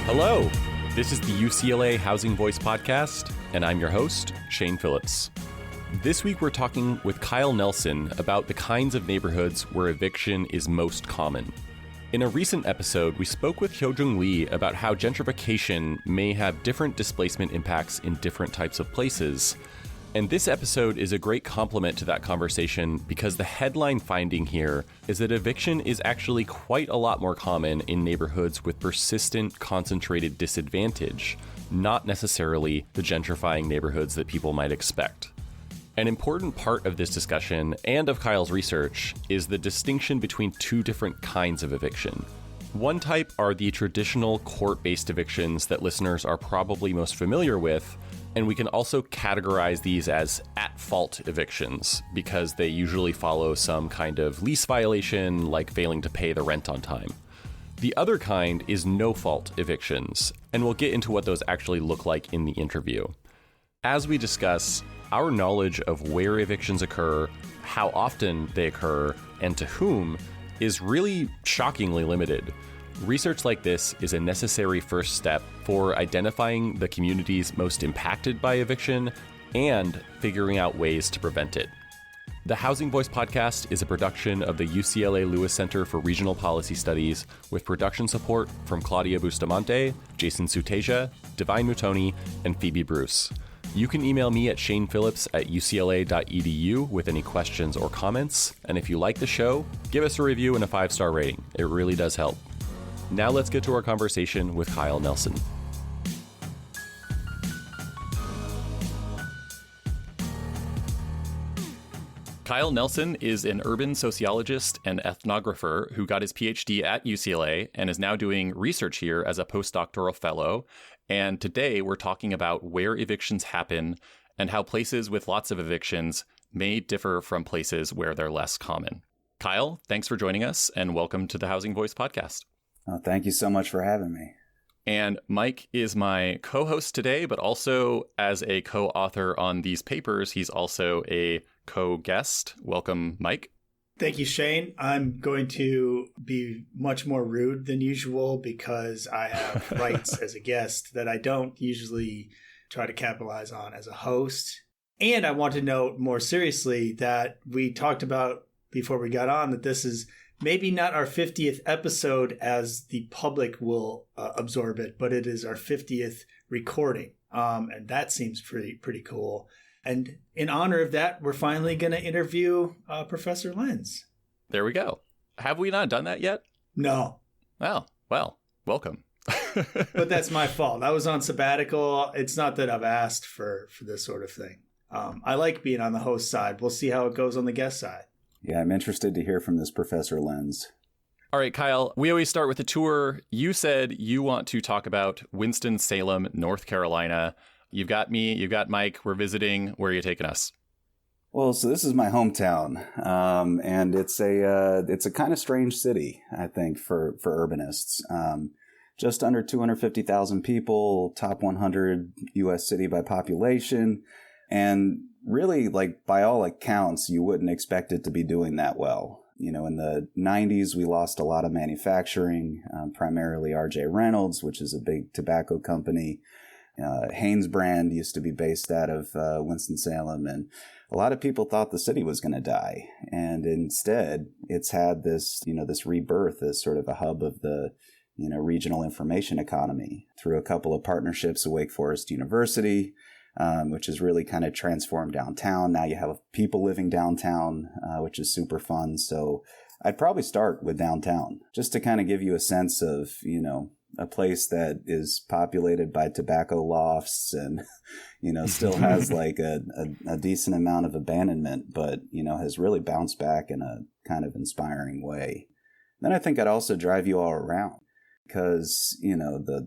Hello, this is the UCLA Housing Voice podcast, and I'm your host, Shane Phillips. This week we're talking with Kyle Nelson about the kinds of neighborhoods where eviction is most common. In a recent episode, we spoke with Hyojung Lee about how gentrification may have different displacement impacts in different types of places. And this episode is a great complement to that conversation because the headline finding here is that eviction is actually quite a lot more common in neighborhoods with persistent concentrated disadvantage, not necessarily the gentrifying neighborhoods that people might expect. An important part of this discussion and of Kyle's research is the distinction between two different kinds of eviction. One type are the traditional court-based evictions that listeners are probably most familiar with, and we can also categorize these as at-fault evictions because they usually follow some kind of lease violation, like failing to pay the rent on time. The other kind is no-fault evictions, and we'll get into what those actually look like in the interview. As we discuss, our knowledge of where evictions occur, how often they occur, and to whom is really shockingly limited. Research like this is a necessary first step for identifying the communities most impacted by eviction and figuring out ways to prevent it. The Housing Voice podcast is a production of the UCLA Lewis Center for Regional Policy Studies with production support from Claudia Bustamante, Jason Suteja, Divine Mutoni, and Phoebe Bruce. You can email me at shanepphillips@ucla.edu with any questions or comments. And if you like the show, give us a review and a 5-star rating. It really does help. Now let's get to our conversation with Kyle Nelson. Kyle Nelson is an urban sociologist and ethnographer who got his PhD at UCLA and is now doing research here as a postdoctoral fellow. And today we're talking about where evictions happen and how places with lots of evictions may differ from places where they're less common. Kyle, thanks for joining us and welcome to the Housing Voice podcast. Oh, thank you so much for having me. And Mike is my co-host today, but also as a co-author on these papers, he's also a co-guest. Welcome, Mike. Thank you, Shane. I'm going to be much more rude than usual because I have rights as a guest that I don't usually try to capitalize on as a host. And I want to note more seriously that we talked about before we got on that this is maybe not our 50th episode as the public will absorb it, but it is our 50th recording. And that seems pretty cool. And in honor of that, we're finally going to interview Professor Lenz. There we go. Have we not done that yet? No. Oh, well, welcome. But that's my fault. I was on sabbatical. It's not that I've asked for this sort of thing. I like being on the host side. We'll see how it goes on the guest side. Yeah, I'm interested to hear from this Professor Lenz. All right, Kyle, we always start with a tour. You said you want to talk about Winston-Salem, North Carolina. You've got me, you've got Mike. We're visiting. Where are you taking us? Well, so this is my hometown, and it's a kind of strange city, I think, for urbanists. Just under 250,000 people, top 100 U.S. city by population, and really, like, by all accounts, you wouldn't expect it to be doing that well. You know, in the 90s, we lost a lot of manufacturing, primarily R.J. Reynolds, which is a big tobacco company. Hanes brand used to be based out of Winston-Salem, and a lot of people thought the city was going to die. And instead, it's had this rebirth as sort of a hub of the, regional information economy through a couple of partnerships with Wake Forest University, which has really kind of transformed downtown. Now you have people living downtown, which is super fun. So I'd probably start with downtown just to kind of give you a sense of, a place that is populated by tobacco lofts and, still has like a decent amount of abandonment, but, has really bounced back in a kind of inspiring way. Then I think I'd also drive you all around. Because,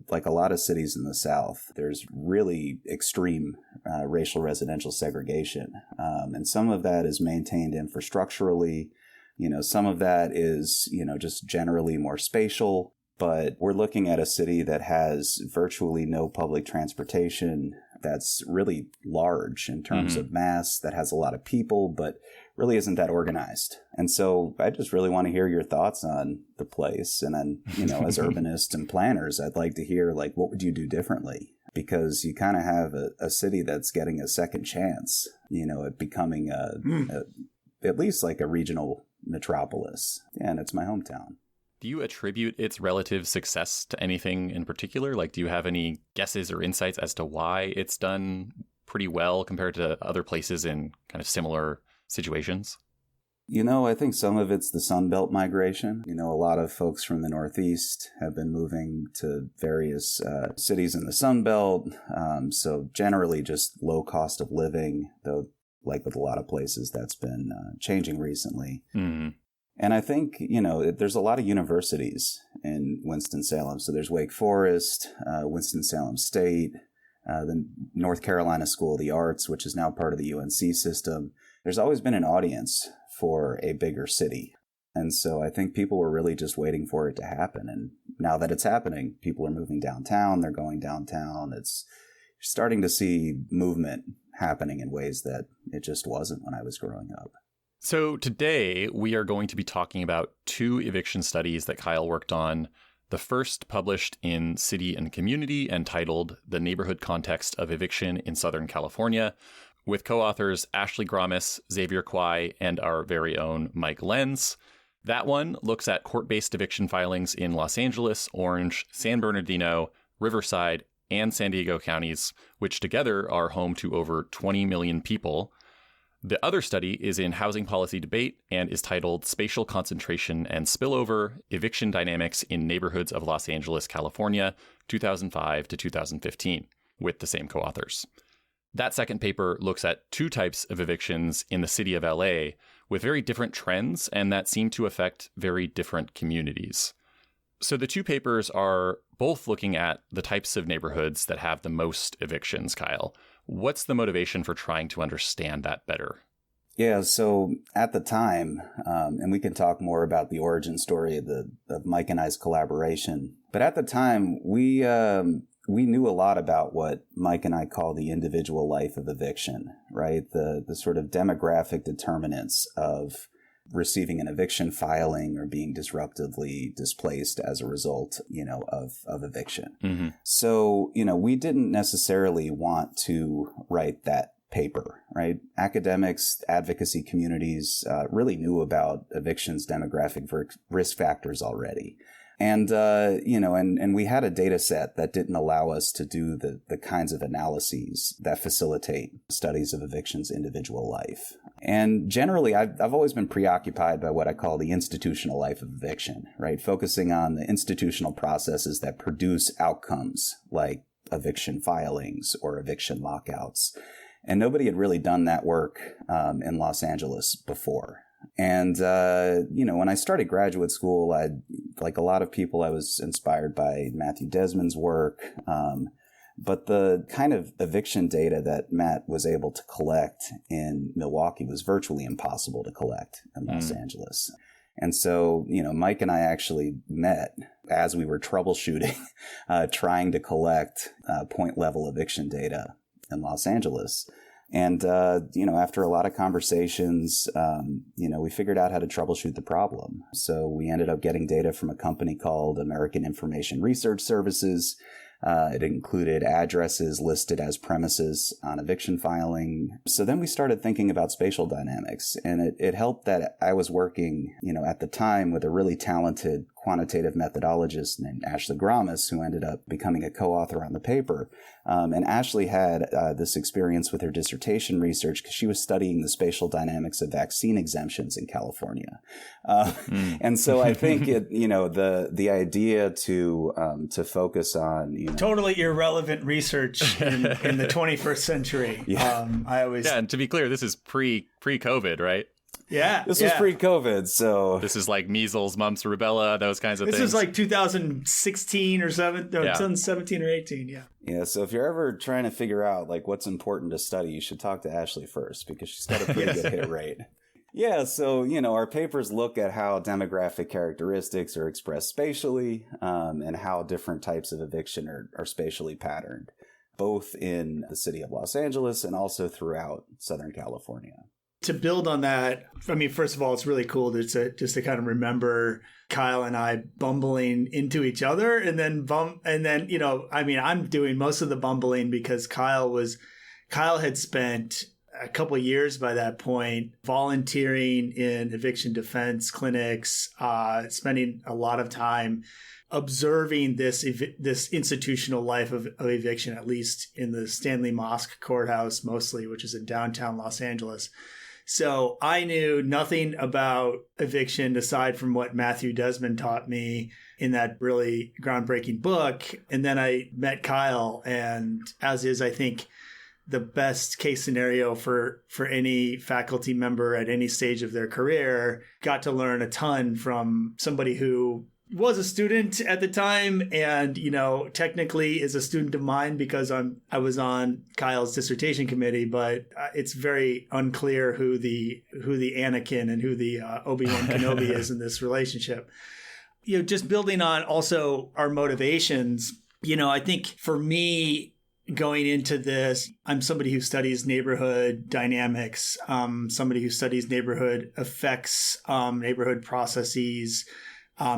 like a lot of cities in the South, there's really extreme racial residential segregation. And some of that is maintained infrastructurally. Some of that is, just generally more spatial. But we're looking at a city that has virtually no public transportation, that's really large in terms of mass, that has a lot of people, but really isn't that organized. And so I just really want to hear your thoughts on the place. And then, as urbanists and planners, I'd like to hear, like, what would you do differently? Because you kind of have a city that's getting a second chance, at becoming at least like a regional metropolis. And it's my hometown. Do you attribute its relative success to anything in particular? Like, do you have any guesses or insights as to why it's done pretty well compared to other places in kind of similar situations? I think some of it's the Sun Belt migration. A lot of folks from the Northeast have been moving to various cities in the Sun Belt. So generally just low cost of living, though, like with a lot of places, that's been changing recently. Mm-hmm. And I think, there's a lot of universities in Winston-Salem. So there's Wake Forest, Winston-Salem State, the North Carolina School of the Arts, which is now part of the UNC system. There's always been an audience for a bigger city. And so I think people were really just waiting for it to happen. And now that it's happening, people are moving downtown. They're going downtown. It's starting to see movement happening in ways that it just wasn't when I was growing up. So today we are going to be talking about two eviction studies that Kyle worked on. The first published in City and Community and titled The Neighborhood Context of Eviction in Southern California, with co-authors Ashley Gromis, Xavier Kwai, and our very own Mike Lenz. That one looks at court-based eviction filings in Los Angeles, Orange, San Bernardino, Riverside, and San Diego counties, which together are home to over 20 million people. The other study is in Housing Policy Debate and is titled Spatial Concentration and Spillover, Eviction Dynamics in Neighborhoods of Los Angeles, California, 2005 to 2015, with the same co-authors. That second paper looks at two types of evictions in the city of LA with very different trends and that seem to affect very different communities. So the two papers are both looking at the types of neighborhoods that have the most evictions, Kyle. What's the motivation for trying to understand that better? Yeah, so at the time, and we can talk more about the origin story of Mike and I's collaboration, but at the time, we knew a lot about what Mike and I call the individual life of eviction, right? The sort of demographic determinants of receiving an eviction filing or being disruptively displaced as a result, of eviction. Mm-hmm. So, we didn't necessarily want to write that paper, right? Academics, advocacy communities really knew about evictions demographic risk factors already. And, and we had a data set that didn't allow us to do the kinds of analyses that facilitate studies of eviction's individual life. And generally, I've always been preoccupied by what I call the institutional life of eviction, right? Focusing on the institutional processes that produce outcomes like eviction filings or eviction lockouts. And nobody had really done that work in Los Angeles before. And, when I started graduate school, like a lot of people, I was inspired by Matthew Desmond's work. But the kind of eviction data that Matt was able to collect in Milwaukee was virtually impossible to collect in Los Angeles. And so, Mike and I actually met as we were troubleshooting, trying to collect point level eviction data in Los Angeles. And, after a lot of conversations, we figured out how to troubleshoot the problem. So we ended up getting data from a company called American Information Research Services. It included addresses listed as premises on eviction filing. So then we started thinking about spatial dynamics, and it helped that I was working, at the time with a really talented quantitative methodologist named Ashley Gromis, who ended up becoming a co-author on the paper. And Ashley had this experience with her dissertation research because she was studying the spatial dynamics of vaccine exemptions in California. And so I think the idea to focus on totally irrelevant research in the 21st century. Yeah. And to be clear, this is pre-COVID, right? Yeah. This was pre-COVID, so... This is like measles, mumps, rubella, those kinds of things. This is like 2016 or 2017 or 18, yeah. Yeah, so if you're ever trying to figure out like what's important to study, you should talk to Ashley first because she's got a pretty good hit rate. Yeah, so, our papers look at how demographic characteristics are expressed spatially and how different types of eviction are spatially patterned. both in the city of Los Angeles and also throughout Southern California. To build on that, I mean, first of all, it's really cool just to kind of remember Kyle and I bumbling into each other, and then I'm doing most of the bumbling because Kyle had spent a couple of years by that point volunteering in eviction defense clinics, spending a lot of time observing this institutional life of eviction, at least in the Stanley Mosque Courthouse mostly, which is in downtown Los Angeles. So I knew nothing about eviction aside from what Matthew Desmond taught me in that really groundbreaking book. And then I met Kyle, and as is, I think, the best case scenario for any faculty member at any stage of their career, got to learn a ton from somebody who was a student at the time and, technically is a student of mine because I was on Kyle's dissertation committee, but it's very unclear who the Anakin and who the Obi-Wan Kenobi is in this relationship. Just building on also our motivations, I think for me, going into this, I'm somebody who studies neighborhood dynamics, somebody who studies neighborhood effects, neighborhood processes,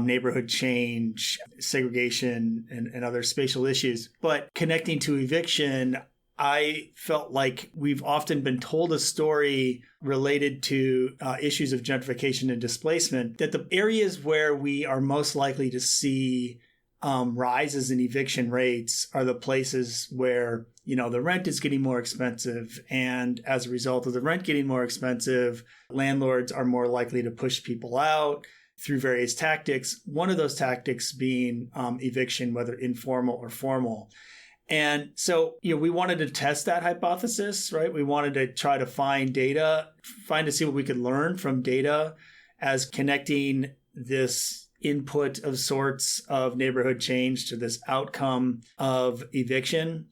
neighborhood change, segregation, and other spatial issues. But connecting to eviction, I felt like we've often been told a story related to issues of gentrification and displacement, that the areas where we are most likely to see rises in eviction rates are the places where, the rent is getting more expensive. And as a result of the rent getting more expensive, landlords are more likely to push people out through various tactics. One of those tactics being eviction, whether informal or formal. And so, we wanted to test that hypothesis, right? We wanted to try to find to see what we could learn from data as connecting this input of sorts of neighborhood change to this outcome of eviction.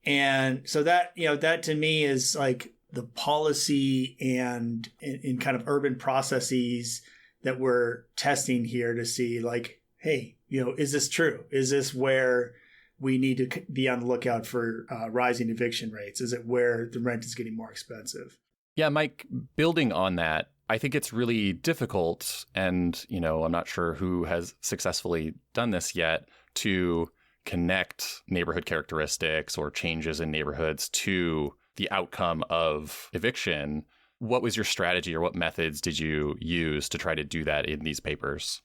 And so that to me is like the policy and in kind of urban processes that we're testing here to see like, hey, is this true? Is this where we need to be on the lookout for rising eviction rates? Is it where the rent is getting more expensive? Yeah, Mike, building on that, I think it's really difficult, and, I'm not sure who has successfully done this yet, to connect neighborhood characteristics or changes in neighborhoods to the outcome of eviction. What was your strategy, or what methods did you use to try to do that in these papers?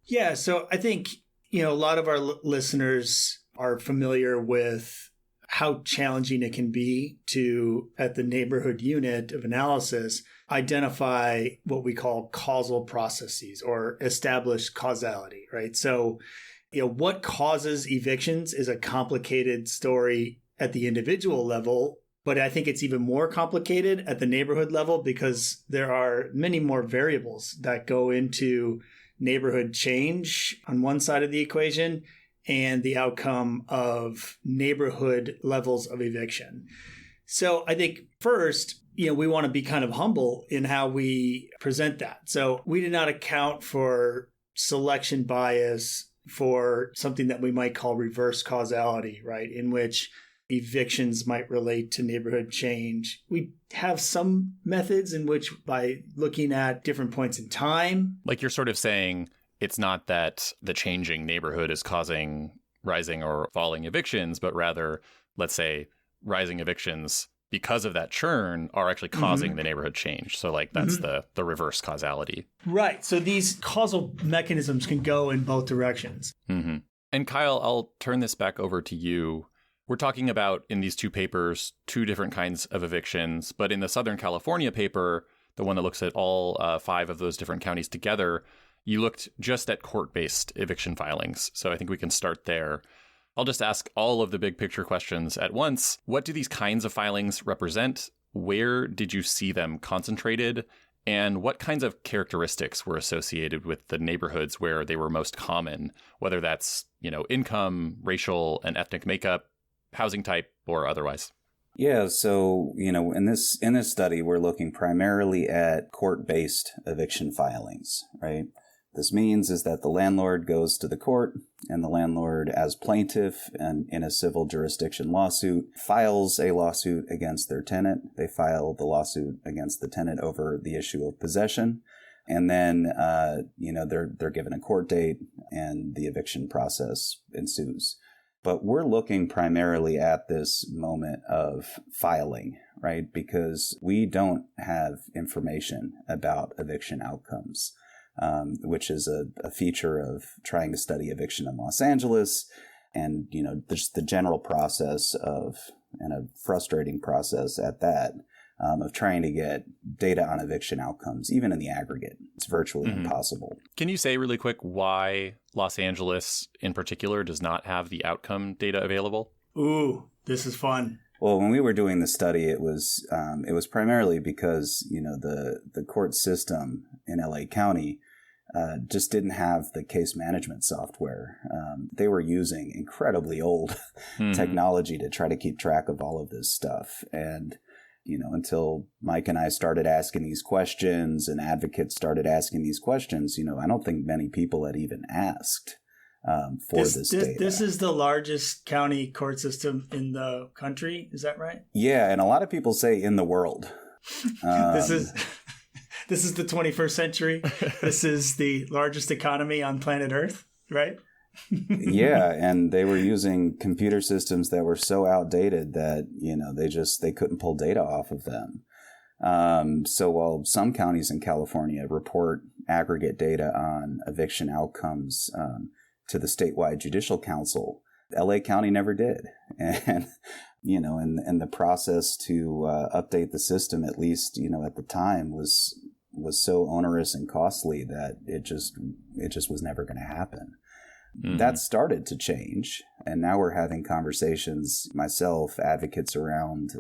Yeah, so I think, a lot of our listeners are familiar with how challenging it can be to, at the neighborhood unit of analysis, identify what we call causal processes or establish causality, right? So, what causes evictions is a complicated story at the individual level, but I think it's even more complicated at the neighborhood level because there are many more variables that go into neighborhood change on one side of the equation and the outcome of neighborhood levels of eviction. So I think first, we want to be kind of humble in how we present that. So we did not account for selection bias for something that we might call reverse causality, right? In which evictions might relate to neighborhood change. We have some methods in which, by looking at different points in time. Like you're sort of saying, it's not that the changing neighborhood is causing rising or falling evictions, but rather, let's say, rising evictions because of that churn are actually causing the neighborhood change. So like that's the reverse causality. Right. So these causal mechanisms can go in both directions. Mm-hmm. And Kyle, I'll turn this back over to you. We're talking about, in these two papers, two different kinds of evictions. But in the Southern California paper, the one that looks at all 5 of those different counties together, you looked just at court-based eviction filings. So I think we can start there. I'll just ask all of the big picture questions at once. What do these kinds of filings represent? Where did you see them concentrated? And what kinds of characteristics were associated with the neighborhoods where they were most common, whether that's, income, racial and ethnic makeup, housing type, or otherwise? Yeah, so, in this study, we're looking primarily at court-based eviction filings, right? This means is that the landlord goes to the court, and the landlord, as plaintiff and in a civil jurisdiction lawsuit, files a lawsuit against their tenant. They file the lawsuit against the tenant over the issue of possession. And then, they're given a court date and the eviction process ensues. But we're looking primarily at this moment of filing, right? Because we don't have information about eviction outcomes, which is a feature of trying to study eviction in Los Angeles. And, just the general process and a frustrating process at that, of trying to get data on eviction outcomes, even in the aggregate. It's virtually impossible. Can you say really quick why Los Angeles in particular does not have the outcome data available? Ooh, this is fun. Well, when we were doing the study, it was primarily because, the court system in LA County just didn't have the case management software. They were using incredibly old technology to try to keep track of all of this stuff. And until Mike and I started asking these questions and advocates started asking these questions, I don't think many people had even asked for this data. This is the largest county court system in the country. Is that right? Yeah, and a lot of people say in the world. This is the 21st century. This is the largest economy on planet Earth, right? Yeah, and they were using computer systems that were so outdated that, they couldn't pull data off of them. So while some counties in California report aggregate data on eviction outcomes to the statewide judicial council, LA County never did. And, and the process to update the system, at least, at the time, was so onerous and costly that it just was never going to happen. That started to change, and now we're having conversations, myself, advocates around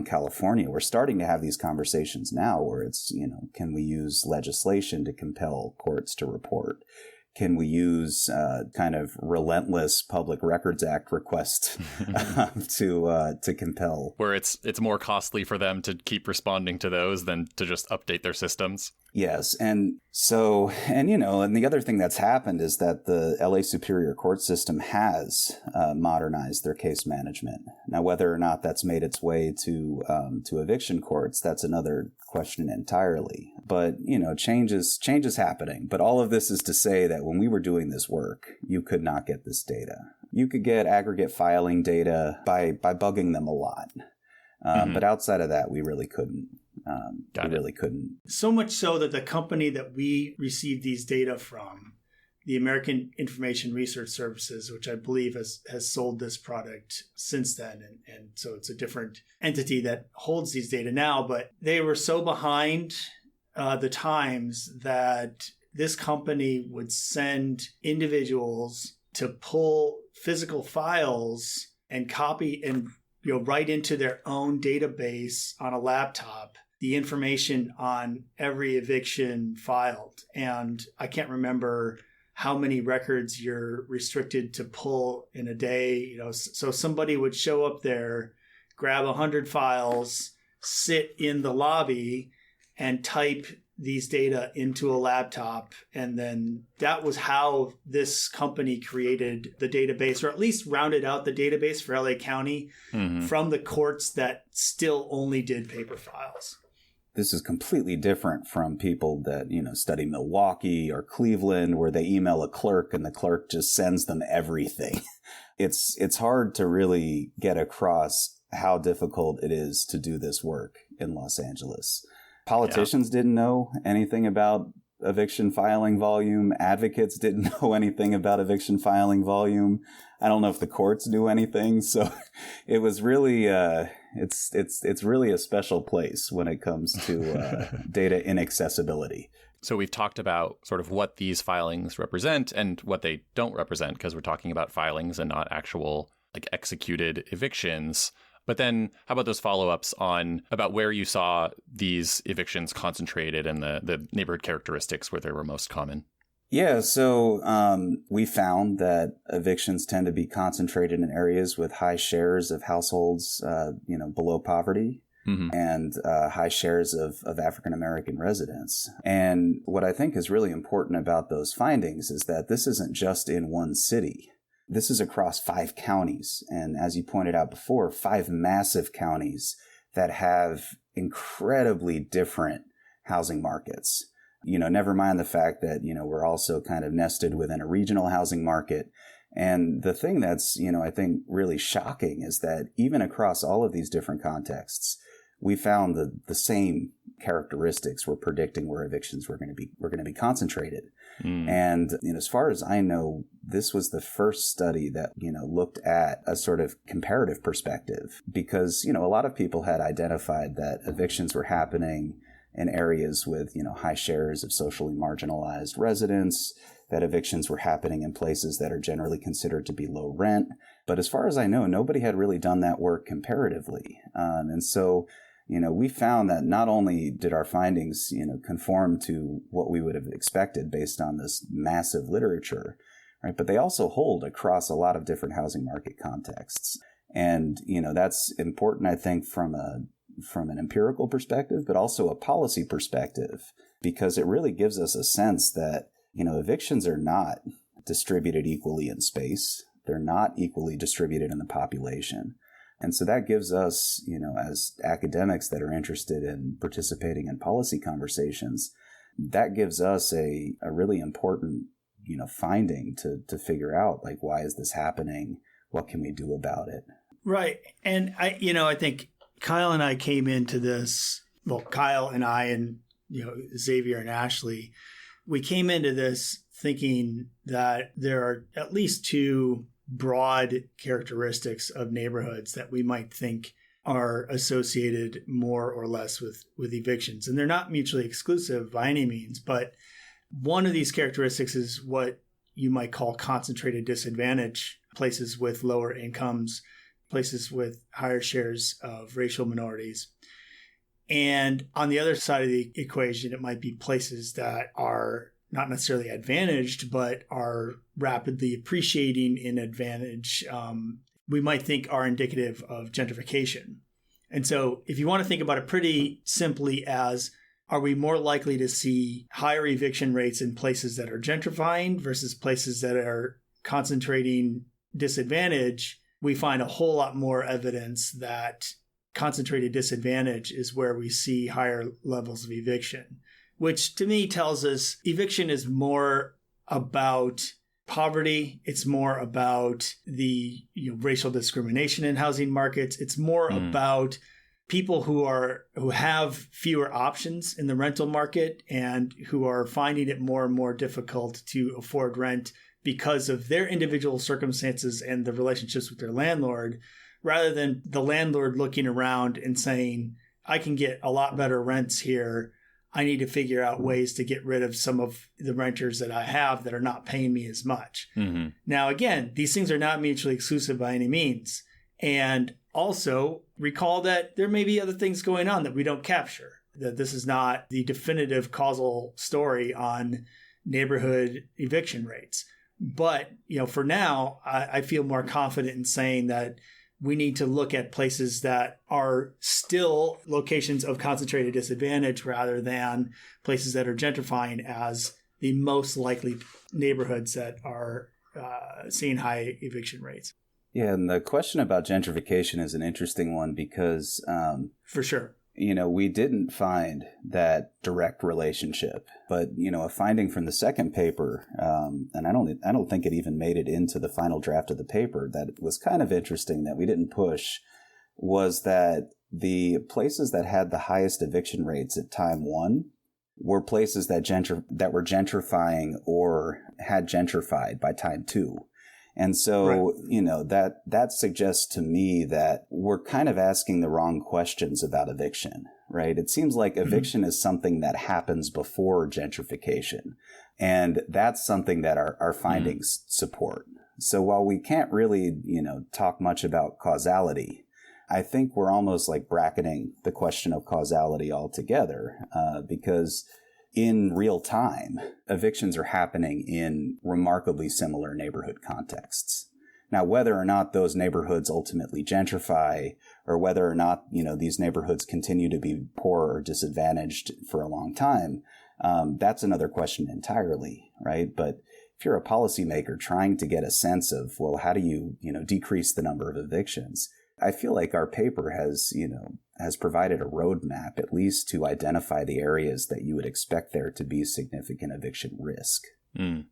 California. We're starting to have these conversations now where it's, can we use legislation to compel courts to report? Can we use kind of relentless Public Records Act requests to compel? Where it's more costly for them to keep responding to those than to just update their systems. Yes. And so, and the other thing that's happened is that the LA Superior Court system has modernized their case management. Now, whether or not that's made its way to eviction courts, that's another question entirely. But, change is happening. But all of this is to say that when we were doing this work, you could not get this data. You could get aggregate filing data by bugging them a lot. But outside of that, we really couldn't. So much so that the company that we received these data from, the American Information Research Services, which I believe has sold this product since then. And so it's a different entity that holds these data now. But they were so behind the times that this company would send individuals to pull physical files and copy and write into their own database on a laptop the information on every eviction filed. And I can't remember how many records you're restricted to pull in a day. So somebody would show up there, grab 100 files, sit in the lobby and type these data into a laptop. And then that was how this company created the database, or at least rounded out the database for LA County from the courts that still only did paper files. This is completely different from people that, study Milwaukee or Cleveland, where they email a clerk and the clerk just sends them everything. It's hard to really get across how difficult it is to do this work in Los Angeles. Politicians didn't know anything about eviction filing volume. Advocates didn't know anything about eviction filing volume. I don't know if the courts knew anything. So it was really, it's really a special place when it comes to data inaccessibility. So we've talked about sort of what these filings represent and what they don't represent, because we're talking about filings and not actual executed evictions. But then how about those follow-ups on about where you saw these evictions concentrated and the neighborhood characteristics where they were most common? Yeah, so we found that evictions tend to be concentrated in areas with high shares of households, below poverty. and high shares of African-American residents. And what I think is really important about those findings is that this isn't just in one city. This is across 5 counties. And as you pointed out before, 5 massive counties that have incredibly different housing markets. Never mind the fact that, we're also kind of nested within a regional housing market. And the thing that's, I think really shocking is that even across all of these different contexts, we found the same characteristics were predicting where evictions were going to be concentrated. And as far as I know, this was the first study that looked at a sort of comparative perspective, because a lot of people had identified that evictions were happening in areas with high shares of socially marginalized residents, that evictions were happening in places that are generally considered to be low rent. But as far as I know, nobody had really done that work comparatively. And so, we found that not only did our findings, conform to what we would have expected based on this massive literature, right? But they also hold across a lot of different housing market contexts. And, that's important, I think, from an empirical perspective, but also a policy perspective, because it really gives us a sense that, evictions are not distributed equally in space. They're not equally distributed in the population. And so that gives us, as academics that are interested in participating in policy conversations, that gives us a really important, finding to figure out, like, why is this happening? What can we do about it? Right. And I think Kyle and I came into this, Kyle and I and, Xavier and Ashley, we came into this thinking that there are at least 2 broad characteristics of neighborhoods that we might think are associated more or less with evictions. And they're not mutually exclusive by any means, but one of these characteristics is what you might call concentrated disadvantage, places with lower incomes, places with higher shares of racial minorities. And on the other side of the equation, it might be places that are not necessarily advantaged, but are rapidly appreciating in advantage, we might think are indicative of gentrification. And so if you want to think about it pretty simply as, are we more likely to see higher eviction rates in places that are gentrifying versus places that are concentrating disadvantage, we find a whole lot more evidence that concentrated disadvantage is where we see higher levels of eviction, which to me tells us eviction is more about poverty. It's more about the racial discrimination in housing markets. It's more about people who have fewer options in the rental market and who are finding it more and more difficult to afford rent because of their individual circumstances and the relationships with their landlord, rather than the landlord looking around and saying, I can get a lot better rents here. I need to figure out ways to get rid of some of the renters that I have that are not paying me as much. Mm-hmm. Now, again, these things are not mutually exclusive by any means. And also recall that there may be other things going on that we don't capture, that this is not the definitive causal story on neighborhood eviction rates. But, for now, I feel more confident in saying that we need to look at places that are still locations of concentrated disadvantage rather than places that are gentrifying as the most likely neighborhoods that are seeing high eviction rates. Yeah, and the question about gentrification is an interesting one because... For sure. We didn't find that direct relationship, but, a finding from the second paper, and I don't think it even made it into the final draft of the paper, that was kind of interesting that we didn't push, was that the places that had the highest eviction rates at time 1 were places that were gentrifying or had gentrified by time 2. And so, right. That suggests to me that we're kind of asking the wrong questions about eviction, right? It seems like eviction is something that happens before gentrification. And that's something that our findings support. So while we can't really, talk much about causality, I think we're almost like bracketing the question of causality altogether, because in real time, evictions are happening in remarkably similar neighborhood contexts. Now, whether or not those neighborhoods ultimately gentrify, or whether or not, these neighborhoods continue to be poor or disadvantaged for a long time, that's another question entirely, right? But if you're a policymaker trying to get a sense of, well, how do you, decrease the number of evictions? I feel like our paper has provided a roadmap, at least to identify the areas that you would expect there to be significant eviction risk. Mm.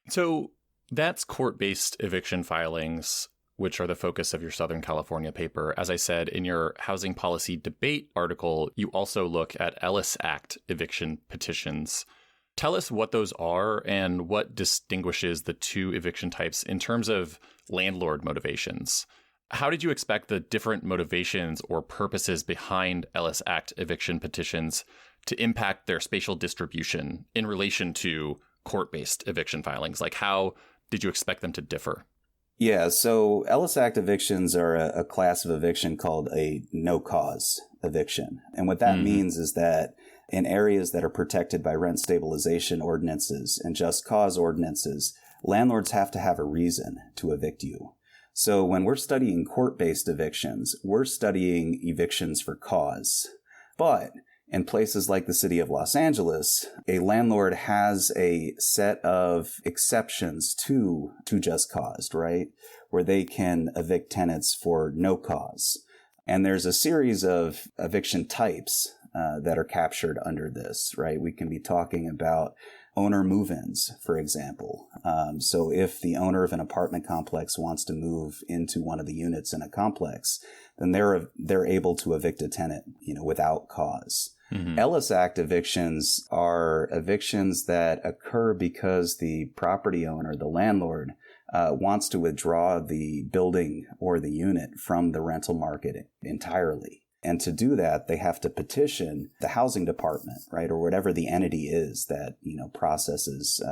So that's court-based eviction filings, which are the focus of your Southern California paper. As I said, in your housing policy debate article, you also look at Ellis Act eviction petitions. Tell us what those are and what distinguishes the two eviction types in terms of landlord motivations. How did you expect the different motivations or purposes behind Ellis Act eviction petitions to impact their spatial distribution in relation to court-based eviction filings? Like, how did you expect them to differ? Yeah, so Ellis Act evictions are a class of eviction called a no-cause eviction. And what that means is that in areas that are protected by rent stabilization ordinances and just cause ordinances, landlords have to have a reason to evict you. So when we're studying court-based evictions, we're studying evictions for cause. But in places like the city of Los Angeles, a landlord has a set of exceptions to just cause, right? Where they can evict tenants for no cause. And there's a series of eviction types that are captured under this, right? We can be talking about owner move-ins, for example. So if the owner of an apartment complex wants to move into one of the units in a complex, then they're able to evict a tenant, without cause. Mm-hmm. Ellis Act evictions are evictions that occur because the property owner, the landlord, wants to withdraw the building or the unit from the rental market entirely. And to do that, they have to petition the housing department, right, or whatever the entity is that, processes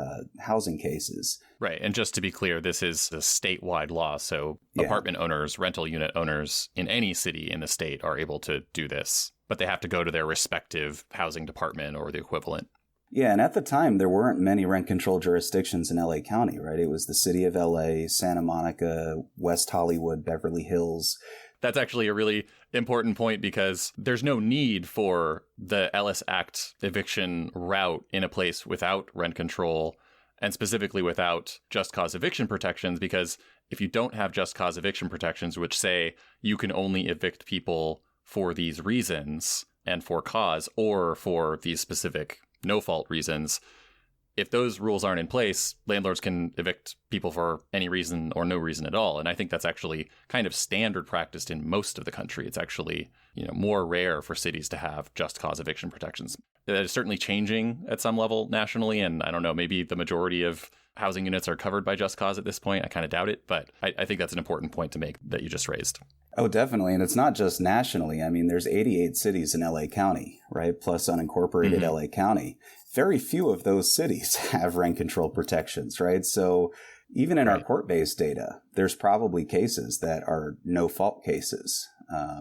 housing cases. Right. And just to be clear, this is a statewide law. So apartment owners, rental unit owners in any city in the state are able to do this, but they have to go to their respective housing department or the equivalent. Yeah, and at the time, there weren't many rent control jurisdictions in LA County, right? It was the city of LA, Santa Monica, West Hollywood, Beverly Hills. That's actually a really important point because there's no need for the Ellis Act eviction route in a place without rent control and specifically without just cause eviction protections, because if you don't have just cause eviction protections, which say you can only evict people for these reasons and for cause or for these specific no-fault reasons, if those rules aren't in place, landlords can evict people for any reason or no reason at all. And I think that's actually kind of standard practice in most of the country. It's actually, more rare for cities to have just cause eviction protections. That is certainly changing at some level nationally. And I don't know, maybe the majority of housing units are covered by just cause at this point. I kind of doubt it, but I think that's an important point to make that you just raised. Oh, definitely. And it's not just nationally. I mean, there's 88 cities in LA County, right? Plus unincorporated LA County. Very few of those cities have rent control protections, right? So even in our court-based data, there's probably cases that are no-fault cases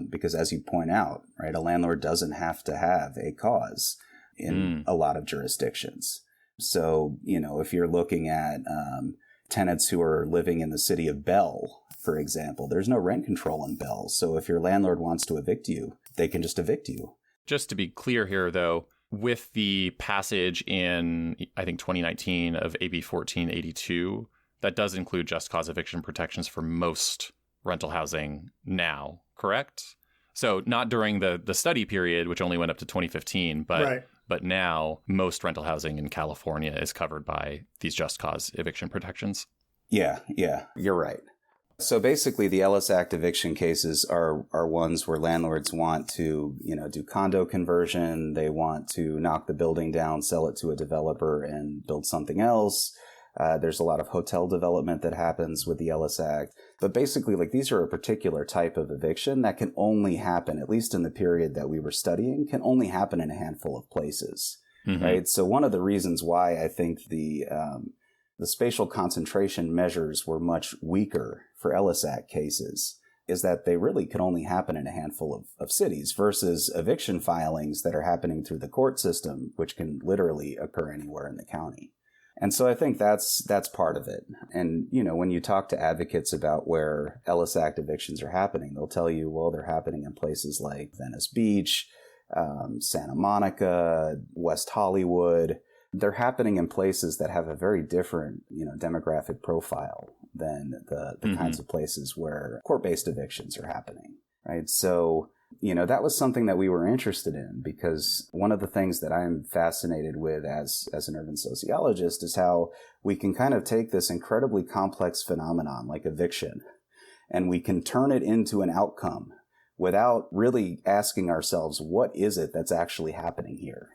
because, as you point out, right, a landlord doesn't have to have a cause in a lot of jurisdictions. So, if you're looking at tenants who are living in the city of Bell, for example, there's no rent control in Bell. So if your landlord wants to evict you, they can just evict you. Just to be clear here, though, with the passage in, I think, 2019 of AB 1482, that does include just cause eviction protections for most rental housing now, correct? So not during the study period, which only went up to 2015, but now most rental housing in California is covered by these just cause eviction protections. Yeah, you're right. So basically, the Ellis Act eviction cases are ones where landlords want to, do condo conversion. They want to knock the building down, sell it to a developer, and build something else. There's a lot of hotel development that happens with the Ellis Act. But basically, these are a particular type of eviction that can only happen, at least in the period that we were studying, can only happen in a handful of places, right? So one of the reasons why I think the spatial concentration measures were much weaker for Ellis Act cases is that they really could only happen in a handful of cities versus eviction filings that are happening through the court system, which can literally occur anywhere in the county. And so I think that's part of it. And, when you talk to advocates about where Ellis Act evictions are happening, they'll tell you, well, they're happening in places like Venice Beach, Santa Monica, West Hollywood. They're happening in places that have a very different, demographic profile than the kinds of places where court-based evictions are happening, right? So, that was something that we were interested in, because one of the things that I'm fascinated with as an urban sociologist is how we can kind of take this incredibly complex phenomenon like eviction, and we can turn it into an outcome without really asking ourselves, what is it that's actually happening here?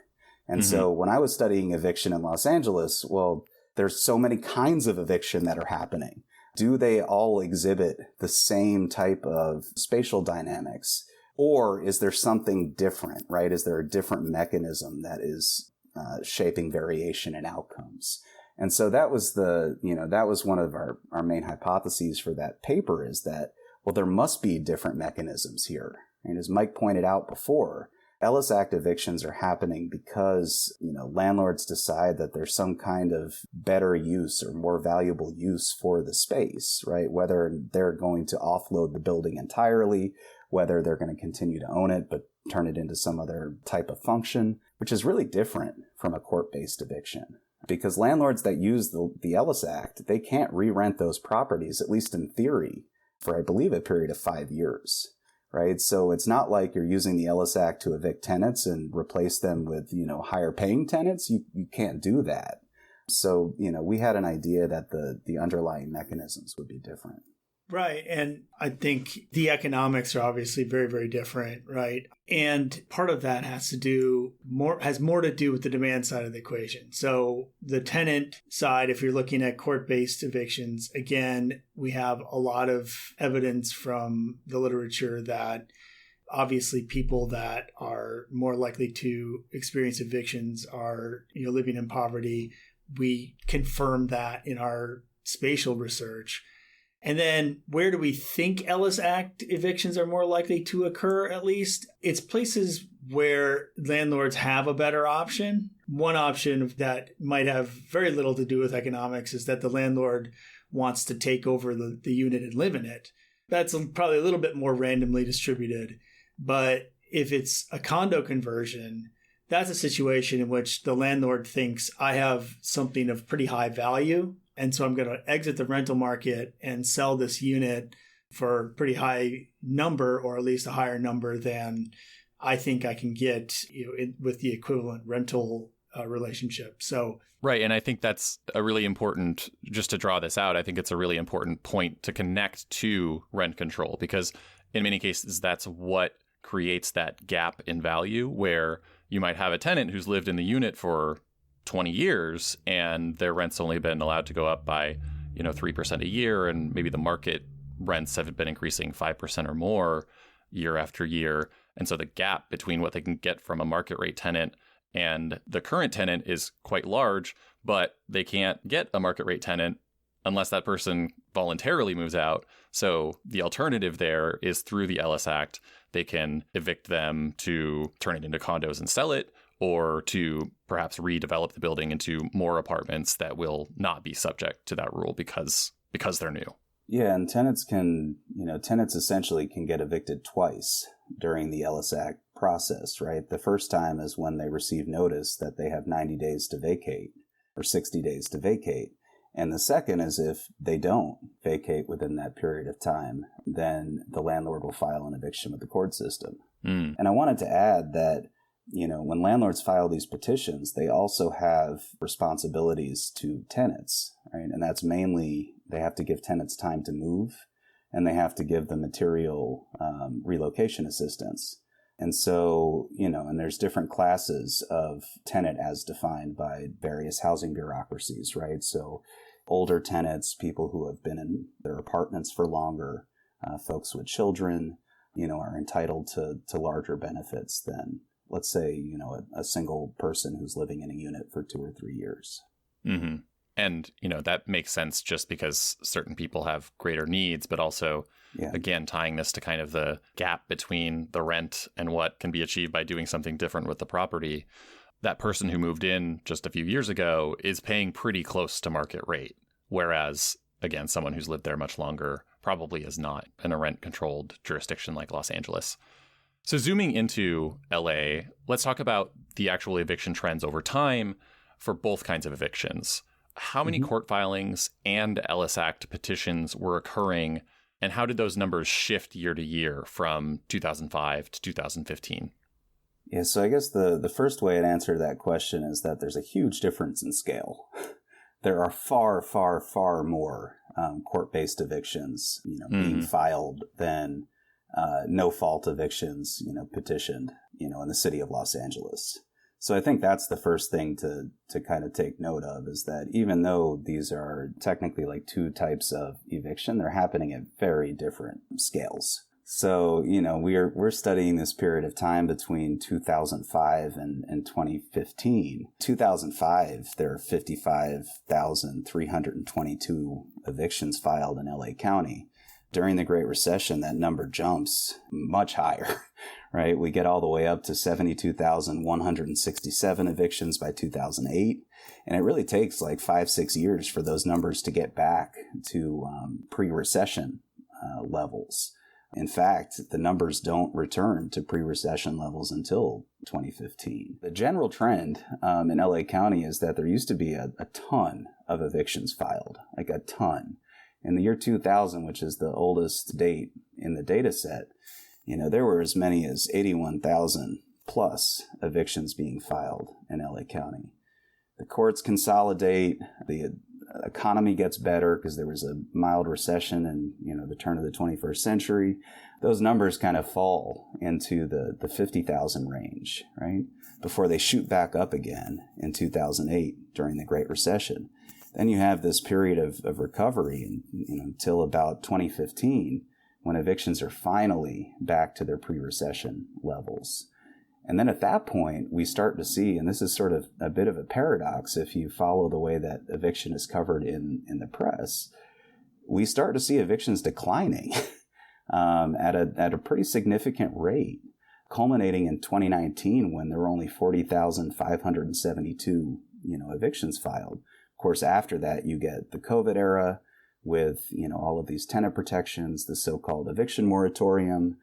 And so when I was studying eviction in Los Angeles, well, there's so many kinds of eviction that are happening. Do they all exhibit the same type of spatial dynamics? Or is there something different, right? Is there a different mechanism that is shaping variation in outcomes? And so that was that was one of our main hypotheses for that paper, is that, well, there must be different mechanisms here. And as Mike pointed out before, Ellis Act evictions are happening because, landlords decide that there's some kind of better use or more valuable use for the space, right? Whether they're going to offload the building entirely, whether they're going to continue to own it but turn it into some other type of function, which is really different from a court-based eviction. Because landlords that use the Ellis Act, they can't re-rent those properties, at least in theory, for, I believe, a period of 5 years. Right? So it's not like you're using the Ellis Act to evict tenants and replace them with, higher paying tenants. You can't do that. So, we had an idea that the underlying mechanisms would be different. Right. And I think the economics are obviously very, very different, right? And part of that has more to do with the demand side of the equation. So the tenant side, if you're looking at court-based evictions, again, we have a lot of evidence from the literature that obviously people that are more likely to experience evictions are, living in poverty. We confirm that in our spatial research. And then where do we think Ellis Act evictions are more likely to occur, at least? It's places where landlords have a better option. One option that might have very little to do with economics is that the landlord wants to take over the unit and live in it. That's probably a little bit more randomly distributed. But if it's a condo conversion, that's a situation in which the landlord thinks, I have something of pretty high value, and so I'm going to exit the rental market and sell this unit for a pretty high number, or at least a higher number than I think I can get with the equivalent rental relationship. So right. And I think that's a really important, just to draw this out, I think it's a really important point to connect to rent control, because in many cases, that's what creates that gap in value, where you might have a tenant who's lived in the unit for 20 years and their rent's only been allowed to go up by 3% a year, and maybe the market rents have been increasing 5% or more year after year. And so the gap between what they can get from a market rate tenant and the current tenant is quite large, but they can't get a market rate tenant unless that person voluntarily moves out. So the alternative there is through the Ellis Act, they can evict them to turn it into condos and sell it, or to perhaps redevelop the building into more apartments that will not be subject to that rule because they're new. Yeah, and tenants essentially can get evicted twice during the Ellis Act process, right? The first time is when they receive notice that they have 90 days to vacate or 60 days to vacate. And the second is if they don't vacate within that period of time, then the landlord will file an eviction with the court system. And I wanted to add that when landlords file these petitions, they also have responsibilities to tenants, right? And that's mainly they have to give tenants time to move, and they have to give them material relocation assistance. And so, and there's different classes of tenant as defined by various housing bureaucracies, right? So older tenants, people who have been in their apartments for longer, folks with children, are entitled to larger benefits than, let's say, a single person who's living in a unit for 2 or 3 years. Mm-hmm. And, that makes sense just because certain people have greater needs, but also, again, tying this to kind of the gap between the rent and what can be achieved by doing something different with the property. that person who moved in just a few years ago is paying pretty close to market rate. Whereas, again, someone who's lived there much longer probably is not in a rent-controlled jurisdiction like Los Angeles. So zooming into LA, let's talk about the actual eviction trends over time for both kinds of evictions. How many court filings and Ellis Act petitions were occurring, and how did those numbers shift year to year from 2005 to 2015? Yeah, so I guess the first way to answer that question is that there's a huge difference in scale. There are far, far, far more court-based evictions, being filed than no-fault evictions, petitioned, in the city of Los Angeles. So I think that's the first thing to kind of take note of, is that even though these are technically like two types of eviction, they're happening at very different scales. So, we're studying this period of time between 2005 and 2015. 2005, there are 55,322 evictions filed in LA County. During the Great Recession, that number jumps much higher, right? We get all the way up to 72,167 evictions by 2008. And it really takes like 5-6 years for those numbers to get back to pre-recession levels. In fact, the numbers don't return to pre-recession levels until 2015. The general trend in LA County is that there used to be a ton of evictions filed, like a ton. In the year 2000, which is the oldest date in the data set, there were as many as 81,000 plus evictions being filed in LA County. The courts consolidate, the economy gets better because there was a mild recession in, the turn of the 21st century. Those numbers kind of fall into the 50,000 range, right? Before they shoot back up again in 2008 during the Great Recession. Then you have this period of recovery until about 2015, when evictions are finally back to their pre-recession levels. And then at that point, we start to see, and this is sort of a bit of a paradox if you follow the way that eviction is covered in the press, we start to see evictions declining at a pretty significant rate, culminating in 2019 when there were only 40,572 evictions filed. Of course, after that, you get the COVID era with, all of these tenant protections, the so-called eviction moratorium.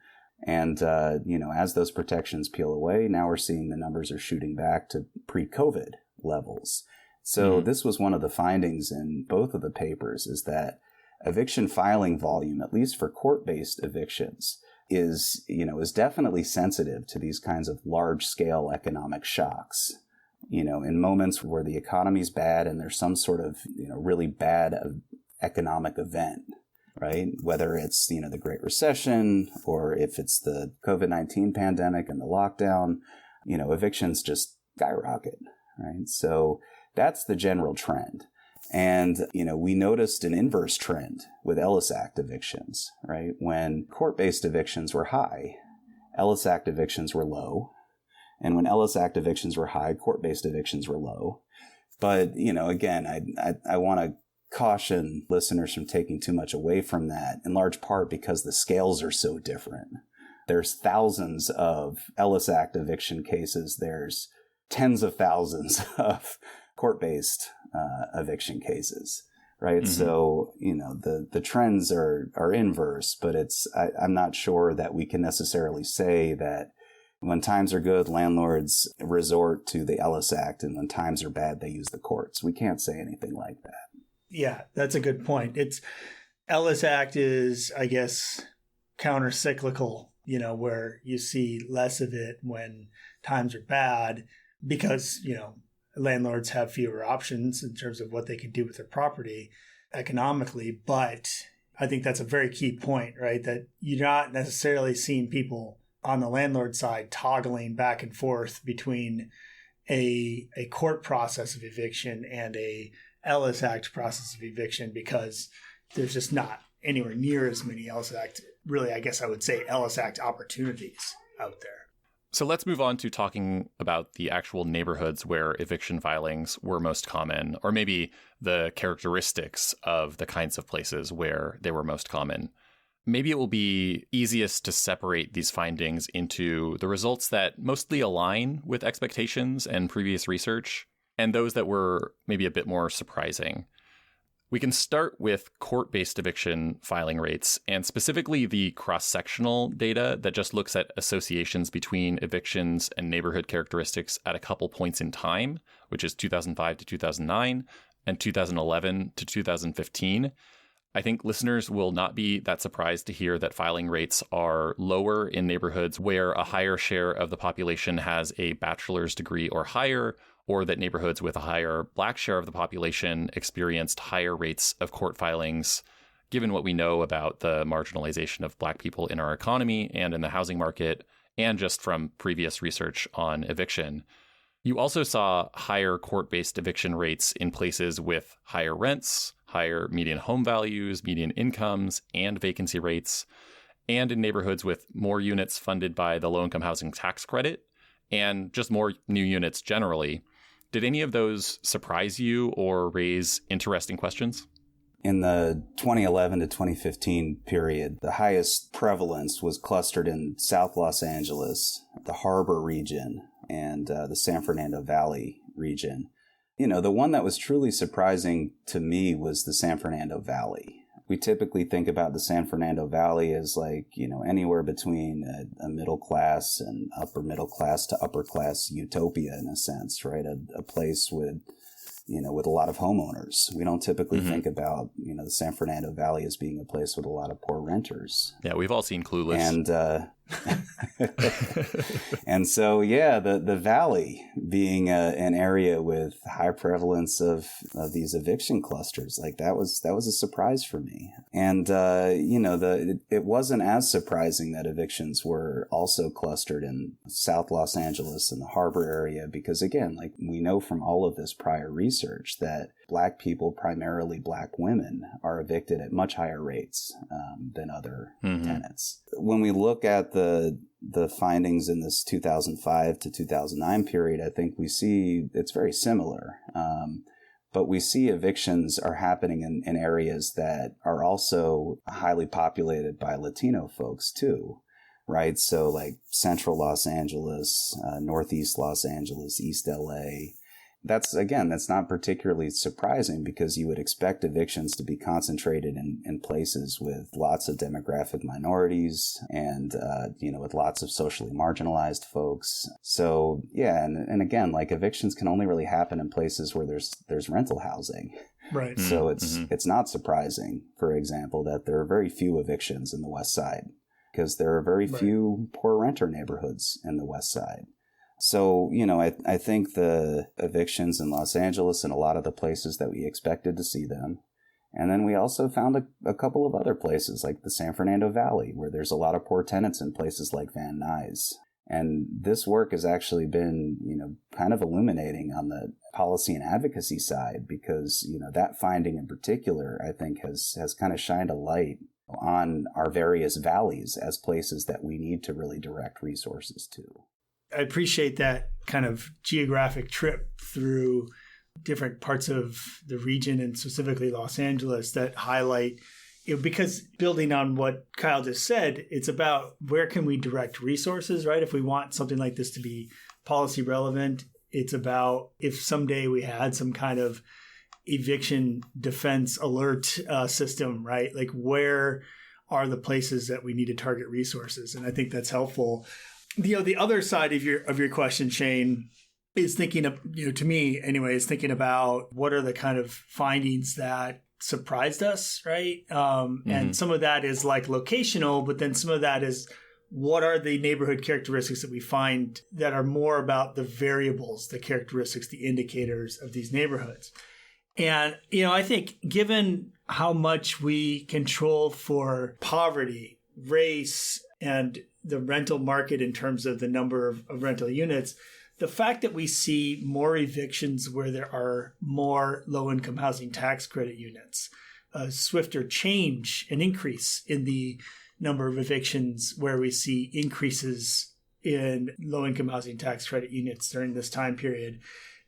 And, as those protections peel away, now we're seeing the numbers are shooting back to pre-COVID levels. So this was one of the findings in both of the papers, is that eviction filing volume, at least for court-based evictions, is definitely sensitive to these kinds of large-scale economic shocks. In moments where the economy's bad and there's some sort of, really bad economic event, right? Whether it's, the Great Recession or if it's the COVID-19 pandemic and the lockdown, evictions just skyrocket, right? So that's the general trend. And, we noticed an inverse trend with Ellis Act evictions, right? When court-based evictions were high, Ellis Act evictions were low. And when Ellis Act evictions were high, court-based evictions were low. But, again, I want to caution listeners from taking too much away from that, in large part because the scales are so different. There's thousands of Ellis Act eviction cases. There's tens of thousands of court-based eviction cases, right? So, the trends are inverse, but I'm not sure that we can necessarily say that when times are good, landlords resort to the Ellis Act, and when times are bad, they use the courts. We can't say anything like that. Yeah, that's a good point. Ellis Act is, I guess, counter-cyclical, where you see less of it when times are bad because, landlords have fewer options in terms of what they can do with their property economically. But I think that's a very key point, right? That you're not necessarily seeing people on the landlord side toggling back and forth between a court process of eviction and a Ellis Act process of eviction, because there's just not anywhere near as many Ellis Act, really, I guess I would say Ellis Act opportunities out there. So let's move on to talking about the actual neighborhoods where eviction filings were most common, or maybe the characteristics of the kinds of places where they were most common. Maybe it will be easiest to separate these findings into the results that mostly align with expectations and previous research, and those that were maybe a bit more surprising. We can start with court-based eviction filing rates, and specifically the cross-sectional data that just looks at associations between evictions and neighborhood characteristics at a couple points in time, which is 2005 to 2009 and 2011 to 2015. I think listeners will not be that surprised to hear that filing rates are lower in neighborhoods where a higher share of the population has a bachelor's degree or higher, or that neighborhoods with a higher Black share of the population experienced higher rates of court filings, given what we know about the marginalization of Black people in our economy and in the housing market, and just from previous research on eviction. You also saw higher court-based eviction rates in places with higher rents, higher median home values, median incomes, and vacancy rates, and in neighborhoods with more units funded by the low-income housing tax credit, and just more new units generally. Did any of those surprise you or raise interesting questions? In the 2011 to 2015 period, the highest prevalence was clustered in South Los Angeles, the Harbor region, and the San Fernando Valley region. You know, the one that was truly surprising to me was the San Fernando Valley. We typically think about the San Fernando Valley as like, you know, anywhere between a middle class and upper middle class to upper class utopia in a sense, right? A place with, you know, with a lot of homeowners. We don't typically think about, you know, the San Fernando Valley as being a place with a lot of poor renters. Yeah, we've all seen Clueless. And and so, yeah, the Valley being an area with high prevalence of these eviction clusters, like that was a surprise for me. And, you know, it wasn't as surprising that evictions were also clustered in South Los Angeles and the Harbor area, because again, like we know from all of this prior research that Black people, primarily Black women, are evicted at much higher rates than other tenants. When we look at the findings in this 2005 to 2009 period, I think we see it's very similar. But we see evictions are happening in areas that are also highly populated by Latino folks too, right? So like Central Los Angeles, Northeast Los Angeles, East LA. That's not particularly surprising because you would expect evictions to be concentrated in places with lots of demographic minorities and, you know, with lots of socially marginalized folks. So, yeah, and again, like evictions can only really happen in places where there's rental housing. Right. So it's not surprising, for example, that there are very few evictions in the West Side because there are very few poor renter neighborhoods in the West Side. So, you know, I think the evictions in Los Angeles and a lot of the places that we expected to see them. And then we also found a couple of other places like the San Fernando Valley, where there's a lot of poor tenants in places like Van Nuys. And this work has actually been, you know, kind of illuminating on the policy and advocacy side because, you know, that finding in particular, I think has kind of shined a light on our various valleys as places that we need to really direct resources to. I appreciate that kind of geographic trip through different parts of the region and specifically Los Angeles that highlight, you know, because building on what Kyle just said, it's about where can we direct resources, right? If we want something like this to be policy relevant, it's about if someday we had some kind of eviction defense alert system, right? Like where are the places that we need to target resources? And I think that's helpful. You know, the other side of your question, Shane, is thinking of, you know, to me anyway, is thinking about what are the kind of findings that surprised us, right? And some of that is like locational, but then some of that is what are the neighborhood characteristics that we find that are more about the variables, the characteristics, the indicators of these neighborhoods. And, you know, I think given how much we control for poverty, race, and the rental market in terms of the number of rental units, the fact that we see more evictions where there are more low-income housing tax credit units, a swifter change, an increase in the number of evictions where we see increases in low-income housing tax credit units during this time period,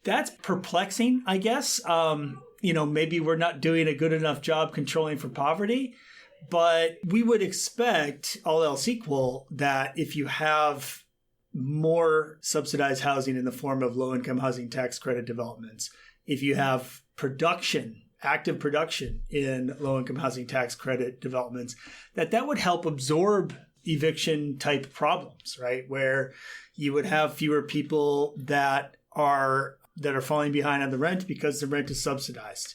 that's perplexing, I guess. You know, maybe we're not doing a good enough job controlling for poverty. But we would expect, all else equal, that if you have more subsidized housing in the form of low-income housing tax credit developments, if you have production, active production in low-income housing tax credit developments, that would help absorb eviction type problems, right? Where you would have fewer people that are falling behind on the rent because the rent is subsidized.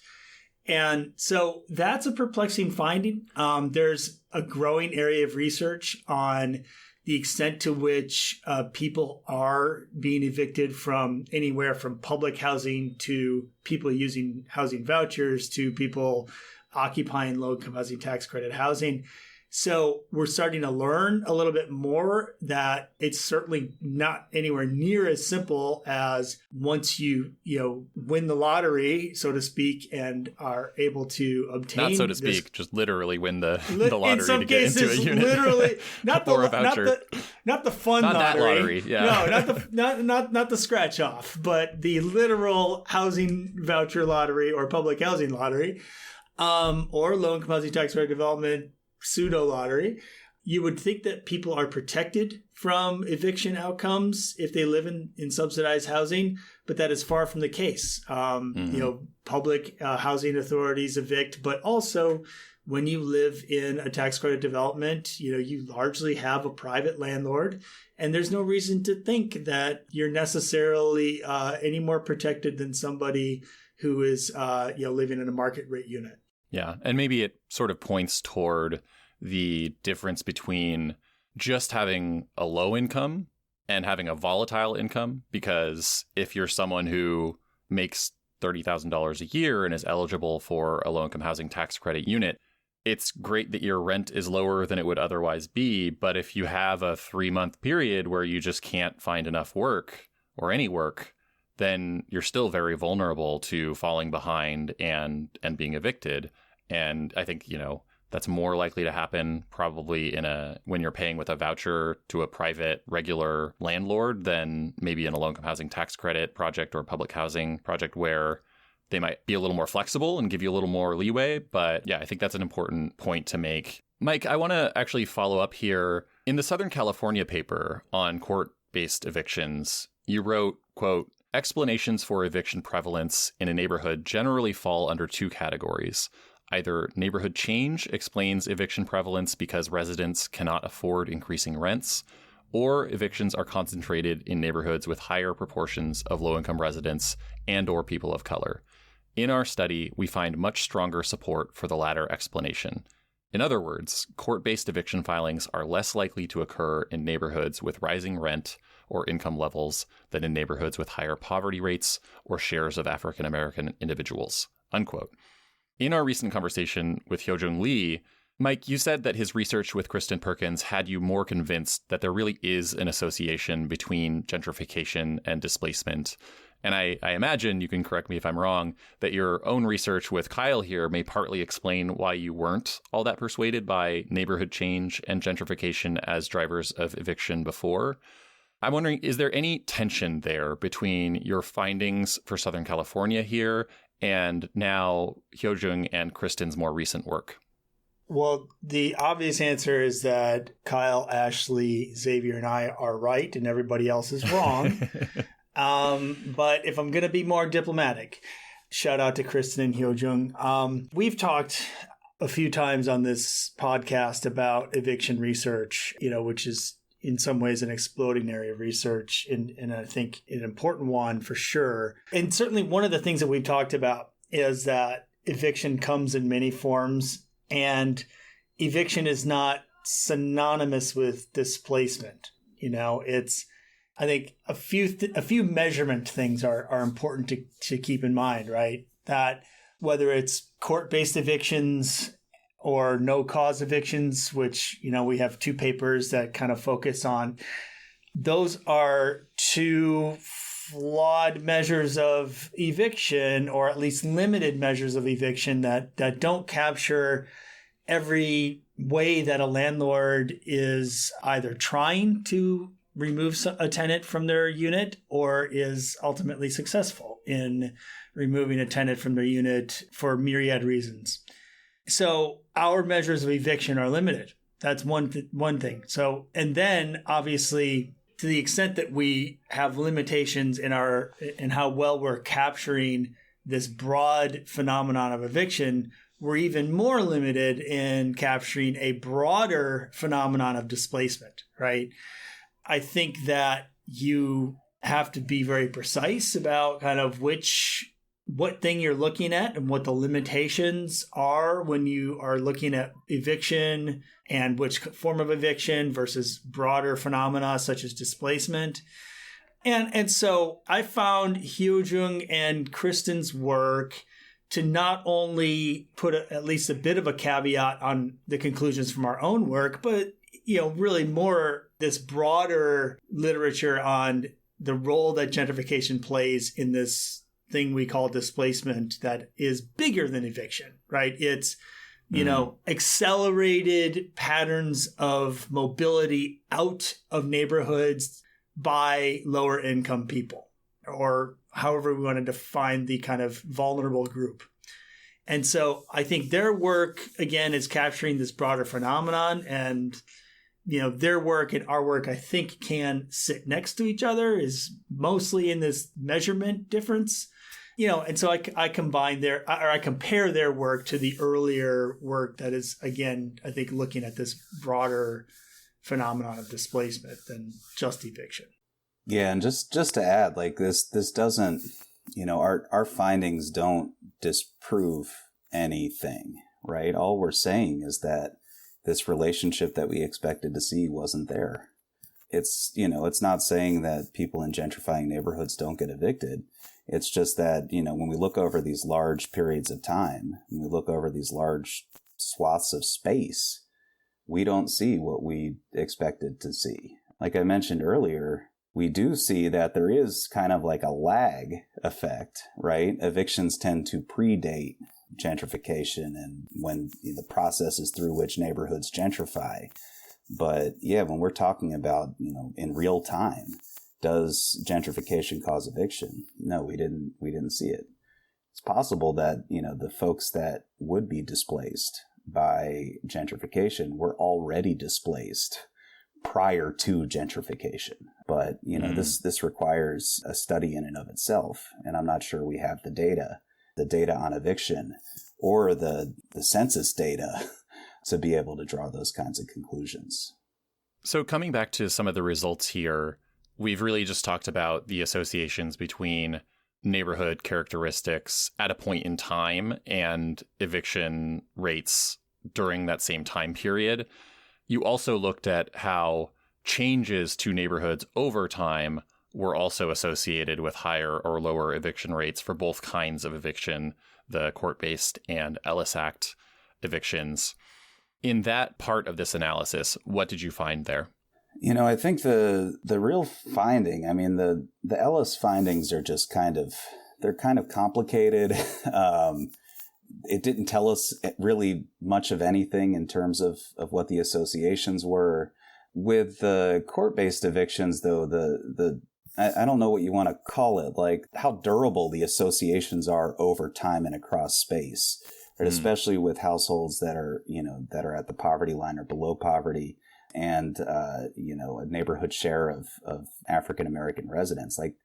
And so that's a perplexing finding. There's a growing area of research on the extent to which people are being evicted from anywhere from public housing to people using housing vouchers to people occupying low-income housing tax credit housing. So we're starting to learn a little bit more that it's certainly not anywhere near as simple as once you win the lottery, so to speak, and are able to obtain. Not so to speak, just literally win the lottery in some to get cases, into a unit. Literally, not the or a voucher. not the fun not lottery. That lottery. Yeah. No, not the scratch off, but the literal housing voucher lottery or public housing lottery, or low income housing tax credit development pseudo lottery. You would think that people are protected from eviction outcomes if they live in subsidized housing, but that is far from the case. Public housing authorities evict, but also when you live in a tax credit development, you largely have a private landlord, and there's no reason to think that you're necessarily any more protected than somebody who is living in a market rate unit. Yeah, and maybe it sort of points toward the difference between just having a low income and having a volatile income, because if you're someone who makes $30,000 a year and is eligible for a low-income housing tax credit unit, it's great that your rent is lower than it would otherwise be. But if you have a 3-month period where you just can't find enough work or any work, then you're still very vulnerable to falling behind and being evicted. And I think, that's more likely to happen probably when you're paying with a voucher to a private regular landlord than maybe in a low-income housing tax credit project or public housing project where they might be a little more flexible and give you a little more leeway. But yeah, I think that's an important point to make. Mike, I want to actually follow up here. In the Southern California paper on court-based evictions, you wrote, quote, "Explanations for eviction prevalence in a neighborhood generally fall under 2 categories. Either neighborhood change explains eviction prevalence because residents cannot afford increasing rents, or evictions are concentrated in neighborhoods with higher proportions of low-income residents and/or people of color. In our study, we find much stronger support for the latter explanation. In other words, court-based eviction filings are less likely to occur in neighborhoods with rising rent or income levels than in neighborhoods with higher poverty rates or shares of African American individuals." Unquote. In our recent conversation with Hyojung Lee, Mike, you said that his research with Kristen Perkins had you more convinced that there really is an association between gentrification and displacement. And I imagine, you can correct me if I'm wrong, that your own research with Kyle here may partly explain why you weren't all that persuaded by neighborhood change and gentrification as drivers of eviction before. I'm wondering, is there any tension there between your findings for Southern California here and now Hyojung and Kristen's more recent work? Well, the obvious answer is that Kyle, Ashley, Xavier, and I are right, and everybody else is wrong. But if I'm going to be more diplomatic, shout out to Kristen and Hyojung. We've talked a few times on this podcast about eviction research, which is in some ways an exploding area of research, and I think an important one for sure. And certainly one of the things that we've talked about is that eviction comes in many forms, and eviction is not synonymous with displacement. It's, I think a few measurement things are important to keep in mind, right? That whether it's court-based evictions or no-cause evictions, which, we have 2 papers that kind of focus on, those are 2 flawed measures of eviction, or at least limited measures of eviction that don't capture every way that a landlord is either trying to remove a tenant from their unit or is ultimately successful in removing a tenant from their unit for myriad reasons. So our measures of eviction are limited. That's one thing. So, and then obviously, to the extent that we have limitations in how well we're capturing this broad phenomenon of eviction, we're even more limited in capturing a broader phenomenon of displacement, right? I think that you have to be very precise about kind of what thing you're looking at and what the limitations are when you are looking at eviction and which form of eviction versus broader phenomena such as displacement. And so I found Hyojung and Kristen's work to not only put at least a bit of a caveat on the conclusions from our own work, but really more this broader literature on the role that gentrification plays in this thing we call displacement that is bigger than eviction, right? It's, accelerated patterns of mobility out of neighborhoods by lower income people, or however we want to define the kind of vulnerable group. And so I think their work, again, is capturing this broader phenomenon, and their work and our work, I think, can sit next to each other, is mostly in this measurement difference. And so I compare their work to the earlier work that is, again, I think, looking at this broader phenomenon of displacement than just eviction. Yeah, and just to add, like this doesn't, our findings don't disprove anything, right? All we're saying is that this relationship that we expected to see wasn't there. It's not saying that people in gentrifying neighborhoods don't get evicted. It's just that, when we look over these large periods of time, when we look over these large swaths of space, we don't see what we expected to see. Like I mentioned earlier, we do see that there is kind of like a lag effect, right? Evictions tend to predate gentrification and when the processes through which neighborhoods gentrify. But yeah, when we're talking about, in real time, does gentrification cause eviction? No, we didn't see it. It's possible that, the folks that would be displaced by gentrification were already displaced prior to gentrification. But, this requires a study in and of itself. And I'm not sure we have the data on eviction or the census data to be able to draw those kinds of conclusions. So coming back to some of the results here, we've really just talked about the associations between neighborhood characteristics at a point in time and eviction rates during that same time period. You also looked at how changes to neighborhoods over time were also associated with higher or lower eviction rates for both kinds of eviction, the court-based and Ellis Act evictions. In that part of this analysis, what did you find there? I think the real finding, the Ellis findings are just they're kind of complicated. It didn't tell us really much of anything in terms of what the associations were. With the court-based evictions, though, I don't know what you want to call it, like how durable the associations are over time and across space, right? Especially with households that are at the poverty line or below poverty, and a neighborhood share of African American residents. Like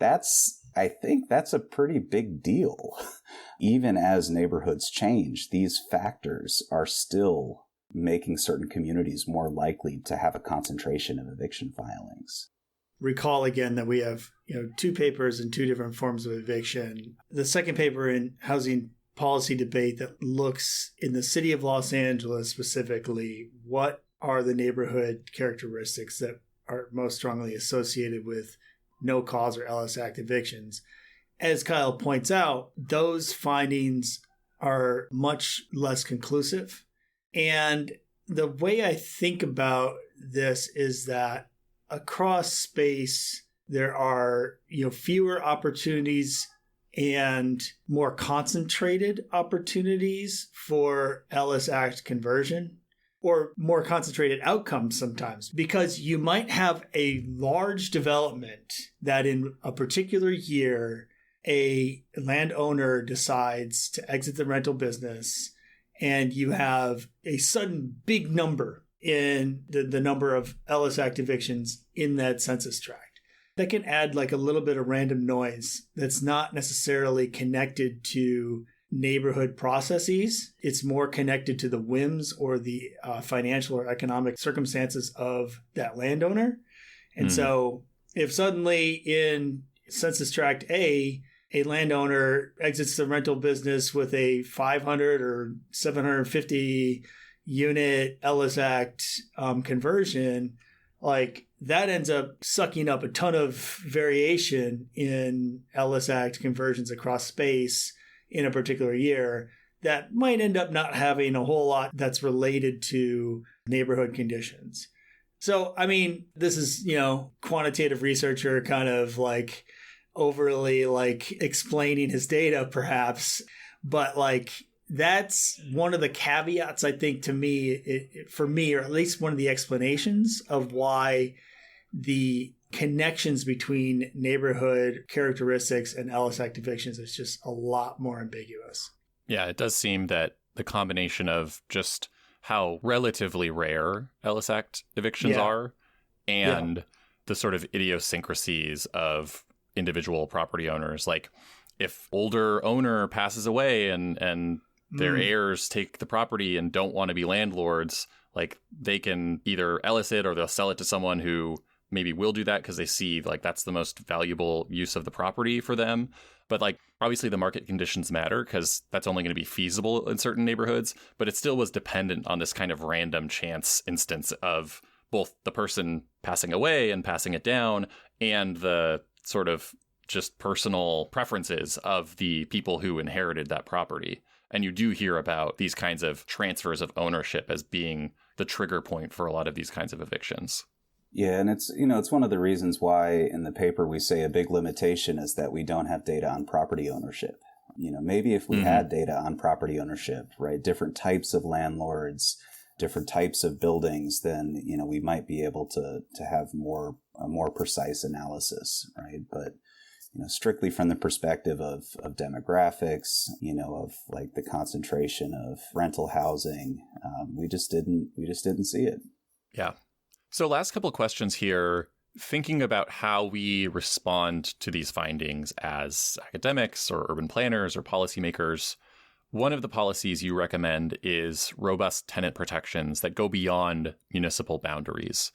I think that's a pretty big deal. Even as neighborhoods change, these factors are still making certain communities more likely to have a concentration of eviction filings. Recall again that we have two papers in two different forms of eviction. The second paper in housing policy debate that looks in the city of Los Angeles specifically, what are the neighborhood characteristics that are most strongly associated with no cause or Ellis Act evictions. As Kyle points out, those findings are much less conclusive. And the way I think about this is that across space, there are fewer opportunities and more concentrated opportunities for Ellis Act conversion, or more concentrated outcomes sometimes, because you might have a large development that in a particular year, a landowner decides to exit the rental business and you have a sudden big number in the number of Ellis Act evictions in that census tract. That can add like a little bit of random noise that's not necessarily connected to neighborhood processes. It's more connected to the whims or the financial or economic circumstances of that landowner. And so if suddenly in census tract A landowner exits the rental business with a 500 or 750 unit Ellis Act conversion, like that ends up sucking up a ton of variation in Ellis Act conversions across space in a particular year that might end up not having a whole lot that's related to neighborhood conditions. So, I mean, this is, quantitative researcher kind of like overly like explaining his data perhaps, but like that's one of the caveats, I think, to me, for me, or at least one of the explanations of why the connections between neighborhood characteristics and Ellis Act evictions is just a lot more ambiguous. Yeah, it does seem that the combination of just how relatively rare Ellis Act evictions are and the sort of idiosyncrasies of individual property owners. Like if older owner passes away and their heirs take the property and don't want to be landlords, like they can either Ellis it or they'll sell it to someone who maybe will do that because they see like that's the most valuable use of the property for them. But like obviously the market conditions matter because that's only going to be feasible in certain neighborhoods. But it still was dependent on this kind of random chance instance of both the person passing away and passing it down and the sort of just personal preferences of the people who inherited that property. And you do hear about these kinds of transfers of ownership as being the trigger point for a lot of these kinds of evictions. Yeah, and it's one of the reasons why in the paper we say a big limitation is that we don't have data on property ownership. Maybe if we had data on property ownership, right, different types of landlords, different types of buildings, then, we might be able to have a more precise analysis, right? But, strictly from the perspective of demographics, of like the concentration of rental housing, we just didn't see it. Yeah. So last couple of questions here, thinking about how we respond to these findings as academics or urban planners or policymakers. One of the policies you recommend is robust tenant protections that go beyond municipal boundaries.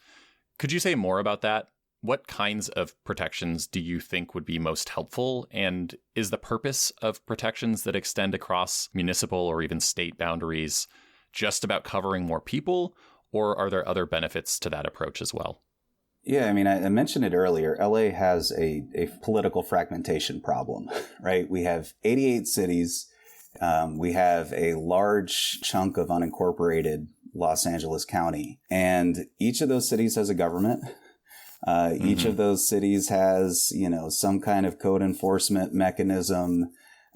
Could you say more about that? What kinds of protections do you think would be most helpful? And is the purpose of protections that extend across municipal or even state boundaries just about covering more people? Or are there other benefits to that approach as well? Yeah, I mean, I mentioned it earlier. LA has a political fragmentation problem, right? We have 88 cities. We have a large chunk of unincorporated Los Angeles County. And each of those cities has a government. Each of those cities has, some kind of code enforcement mechanism.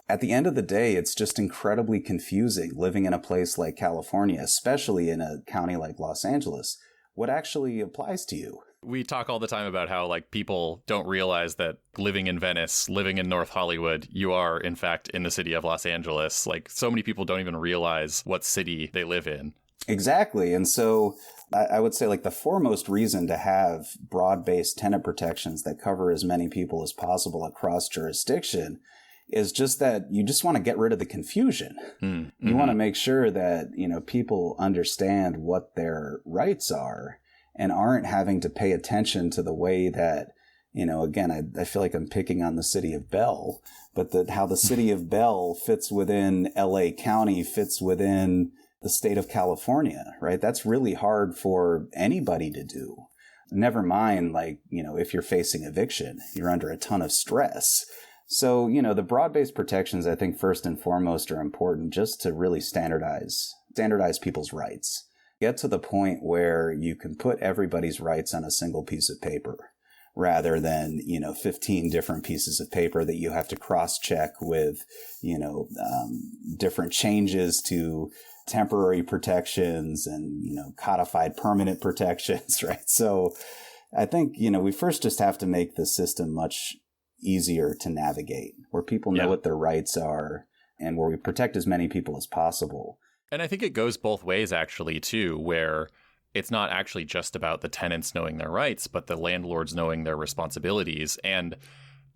At the end of the day, it's just incredibly confusing living in a place like California, especially in a county like Los Angeles. What actually applies to you? We talk all the time about how like people don't realize that living in Venice, living in North Hollywood, you are in fact in the city of Los Angeles. Like so many people don't even realize what city they live in. Exactly. And so I would say like the foremost reason to have broad-based tenant protections that cover as many people as possible across jurisdiction is just that you just want to get rid of the confusion. You want to make sure that, people understand what their rights are and aren't having to pay attention to the way that, again, I feel like I'm picking on the city of Bell, but how the city of Bell fits within LA County, fits within the state of California, right? That's really hard for anybody to do. Never mind, like, if you're facing eviction, you're under a ton of stress. So, the broad-based protections, I think, first and foremost are important just to really standardize people's rights. Get to the point where you can put everybody's rights on a single piece of paper rather than, 15 different pieces of paper that you have to cross-check with, different changes to temporary protections and, codified permanent protections, right? So I think, we first just have to make the system much easier to navigate, where people know what their rights are and where we protect as many people as possible. And I think it goes both ways, actually, too, where it's not actually just about the tenants knowing their rights, but the landlords knowing their responsibilities. And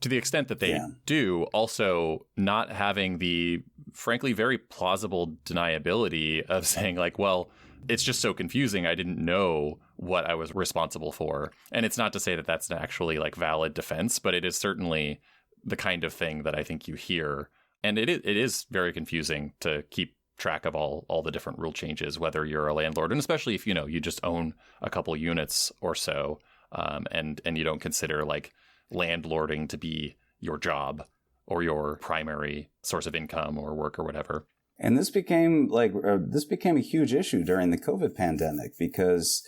to the extent that they do, also not having the, frankly, very plausible deniability of saying, like, well, it's just so confusing. I didn't know what I was responsible for. And it's not to say that that's an actually like valid defense, but it is certainly the kind of thing that I think you hear. And it is very confusing to keep track of all the different rule changes, whether you're a landlord, and especially if, you just own a couple units or so, and you don't consider like landlording to be your job or your primary source of income or work or whatever. And this became a huge issue during the COVID pandemic, because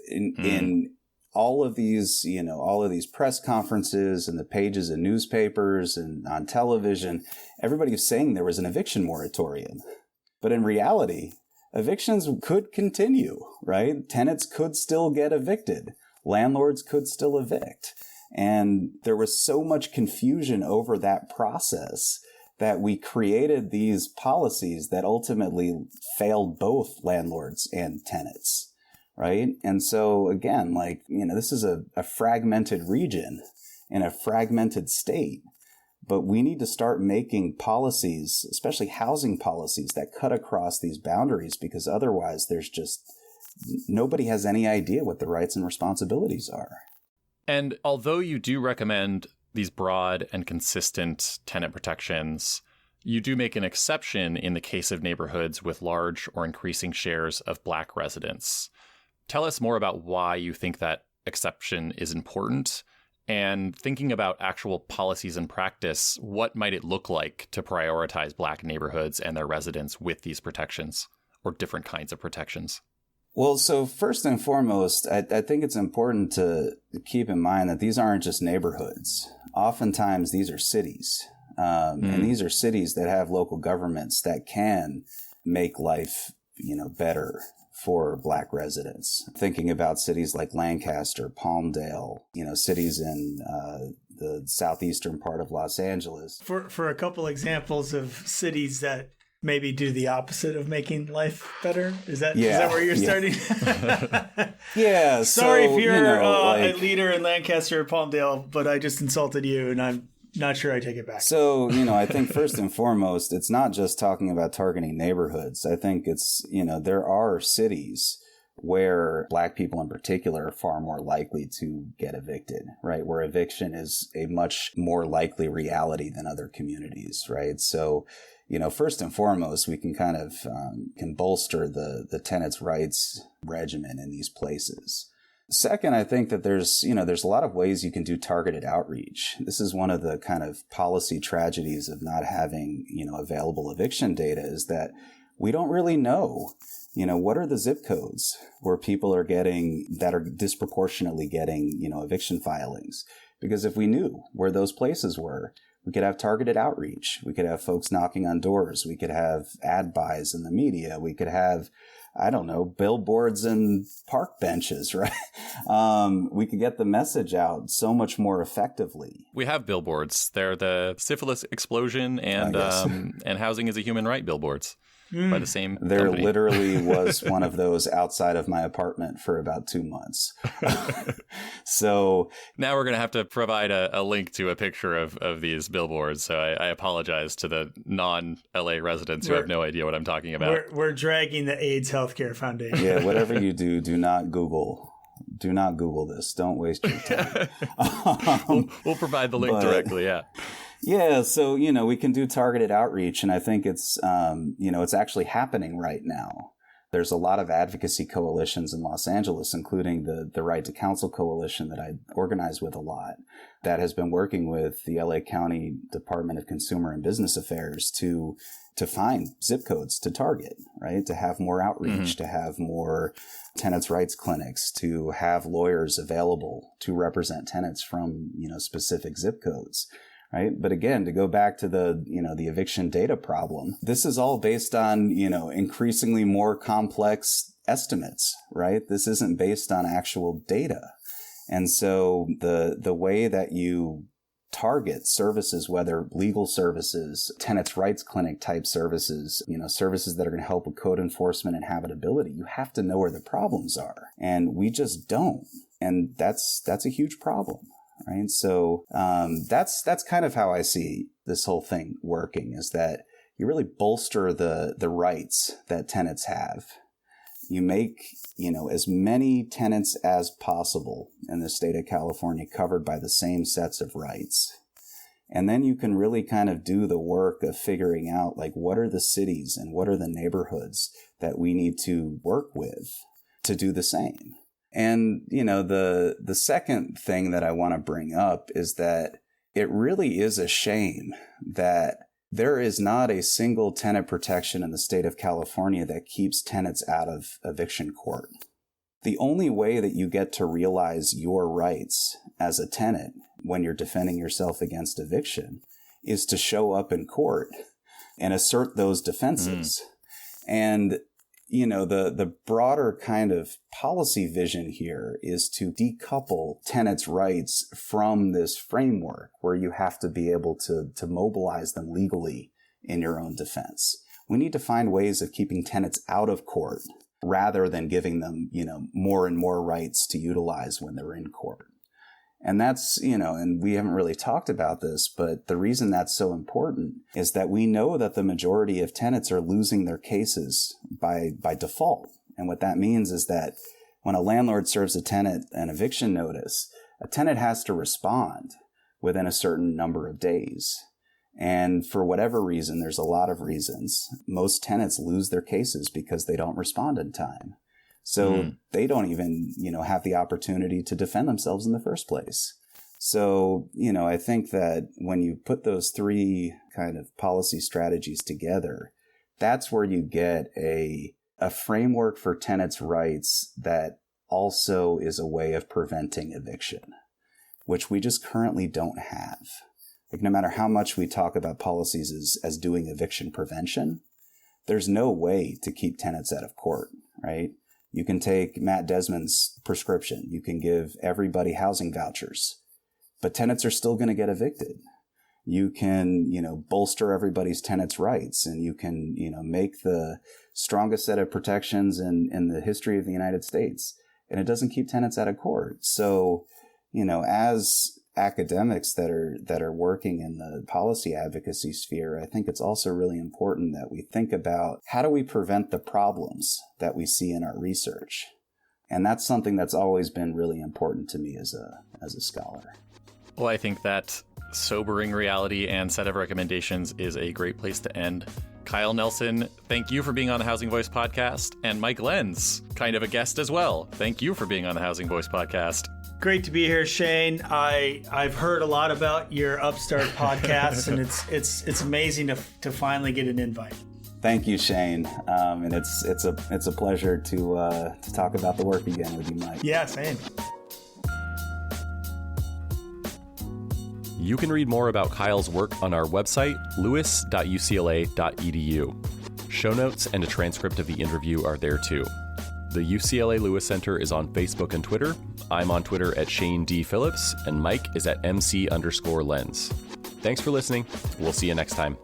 in all of these, all of these press conferences and the pages in newspapers and on television, everybody was saying there was an eviction moratorium. But in reality, evictions could continue, right? Tenants could still get evicted. Landlords could still evict. And there was so much confusion over that process that we created these policies that ultimately failed both landlords and tenants, right? And so again, this is a fragmented region in a fragmented state. But we need to start making policies, especially housing policies, that cut across these boundaries, because otherwise nobody has any idea what the rights and responsibilities are. And although you do recommend these broad and consistent tenant protections, you do make an exception in the case of neighborhoods with large or increasing shares of Black residents. Tell us more about why you think that exception is important. And thinking about actual policies and practice, what might it look like to prioritize Black neighborhoods and their residents with these protections or different kinds of protections? Well, so first and foremost, I think it's important to keep in mind that these aren't just neighborhoods. Oftentimes, these are cities. And these are cities that have local governments that can make life, better for Black residents. Thinking about cities like Lancaster, Palmdale, cities in the southeastern part of Los Angeles. For a couple examples of cities that maybe do the opposite of making life better? Is that where you're starting? Yeah. Sorry if you're a leader in Lancaster or Palmdale, but I just insulted you, and I'm not sure I take it back. So, I think first and foremost, it's not just talking about targeting neighborhoods. I think it's, there are cities where Black people in particular are far more likely to get evicted, right? Where eviction is a much more likely reality than other communities, right? So, first and foremost, we can kind of can bolster the tenants' rights regimen in these places. Second, I think that there's a lot of ways you can do targeted outreach. This is one of the kind of policy tragedies of not having, available eviction data, is that we don't really know, what are the zip codes where people are disproportionately getting, eviction filings. Because if we knew where those places were, we could have targeted outreach. We could have folks knocking on doors. We could have ad buys in the media. We could have, billboards and park benches, right? We could get the message out so much more effectively. We have billboards. They're the syphilis explosion and and housing is a human right billboards by the same There company. Literally was one of those outside of my apartment for about 2 months. So now we're going to have to provide a link to a picture of these billboards. So I apologize to the non-LA residents who have no idea what I'm talking about. We're dragging the AIDS Healthcare Foundation. Yeah, whatever you do not Google. Do not Google this. Don't waste your time. We'll provide the link directly, yeah. Yeah, so, we can do targeted outreach, and I think it's, it's actually happening right now. There's a lot of advocacy coalitions in Los Angeles, including the Right to Counsel Coalition that I organize with a lot, that has been working with the LA County Department of Consumer and Business Affairs to find zip codes to target, right? To have more outreach, to have more tenants' rights clinics, to have lawyers available to represent tenants from, specific zip codes. Right. But again, to go back to the eviction data problem, this is all based on, increasingly more complex estimates, right? This isn't based on actual data. And so the way that you target services, whether legal services, tenants' rights clinic type services, services that are going to help with code enforcement and habitability, you have to know where the problems are. And we just don't. And that's a huge problem, right? So that's kind of how I see this whole thing working, is that you really bolster the rights that tenants have. You make, as many tenants as possible in the state of California covered by the same sets of rights. And then you can really kind of do the work of figuring out, like, what are the cities and what are the neighborhoods that we need to work with to do the same. And, the second thing that I want to bring up is that it really is a shame that there is not a single tenant protection in the state of California that keeps tenants out of eviction court. The only way that you get to realize your rights as a tenant when you're defending yourself against eviction is to show up in court and assert those defenses. And, the broader kind of policy vision here is to decouple tenants' rights from this framework where you have to be able to mobilize them legally in your own defense. We need to find ways of keeping tenants out of court rather than giving them, more and more rights to utilize when they're in court. And that's, and we haven't really talked about this, but the reason that's so important is that we know that the majority of tenants are losing their cases by default. And what that means is that when a landlord serves a tenant an eviction notice, a tenant has to respond within a certain number of days. And for whatever reason, there's a lot of reasons, most tenants lose their cases because they don't respond in time. So they don't even, have the opportunity to defend themselves in the first place. So, I think that when you put those three kind of policy strategies together, that's where you get a framework for tenants' rights that also is a way of preventing eviction, which we just currently don't have. Like, no matter how much we talk about policies as doing eviction prevention, there's no way to keep tenants out of court, right? You can take Matt Desmond's prescription. You can give everybody housing vouchers, but tenants are still going to get evicted. You can, bolster everybody's tenants' rights, and you can, make the strongest set of protections in the history of the United States, and it doesn't keep tenants out of court. So, as academics that are working in the policy advocacy sphere, I think it's also really important that we think about how do we prevent the problems that we see in our research. And that's something that's always been really important to me as a scholar. Well, I think that sobering reality and set of recommendations is a great place to end. Kyle Nelson, thank you for being on the Housing Voice podcast. And Mike Lenz, kind of a guest as well. Thank you for being on the Housing Voice podcast. Great to be here, Shane. I've heard a lot about your Upstart podcast, and it's amazing to finally get an invite. Thank you, Shane. And it's a pleasure to talk about the work again with you, Mike. Yeah, same. You can read more about Kyle's work on our website, lewis.ucla.edu. Show notes and a transcript of the interview are there too. The UCLA Lewis Center is on Facebook and Twitter. I'm on Twitter at Shane D. Phillips, and Mike is at MC_Lenz. Thanks for listening. We'll see you next time.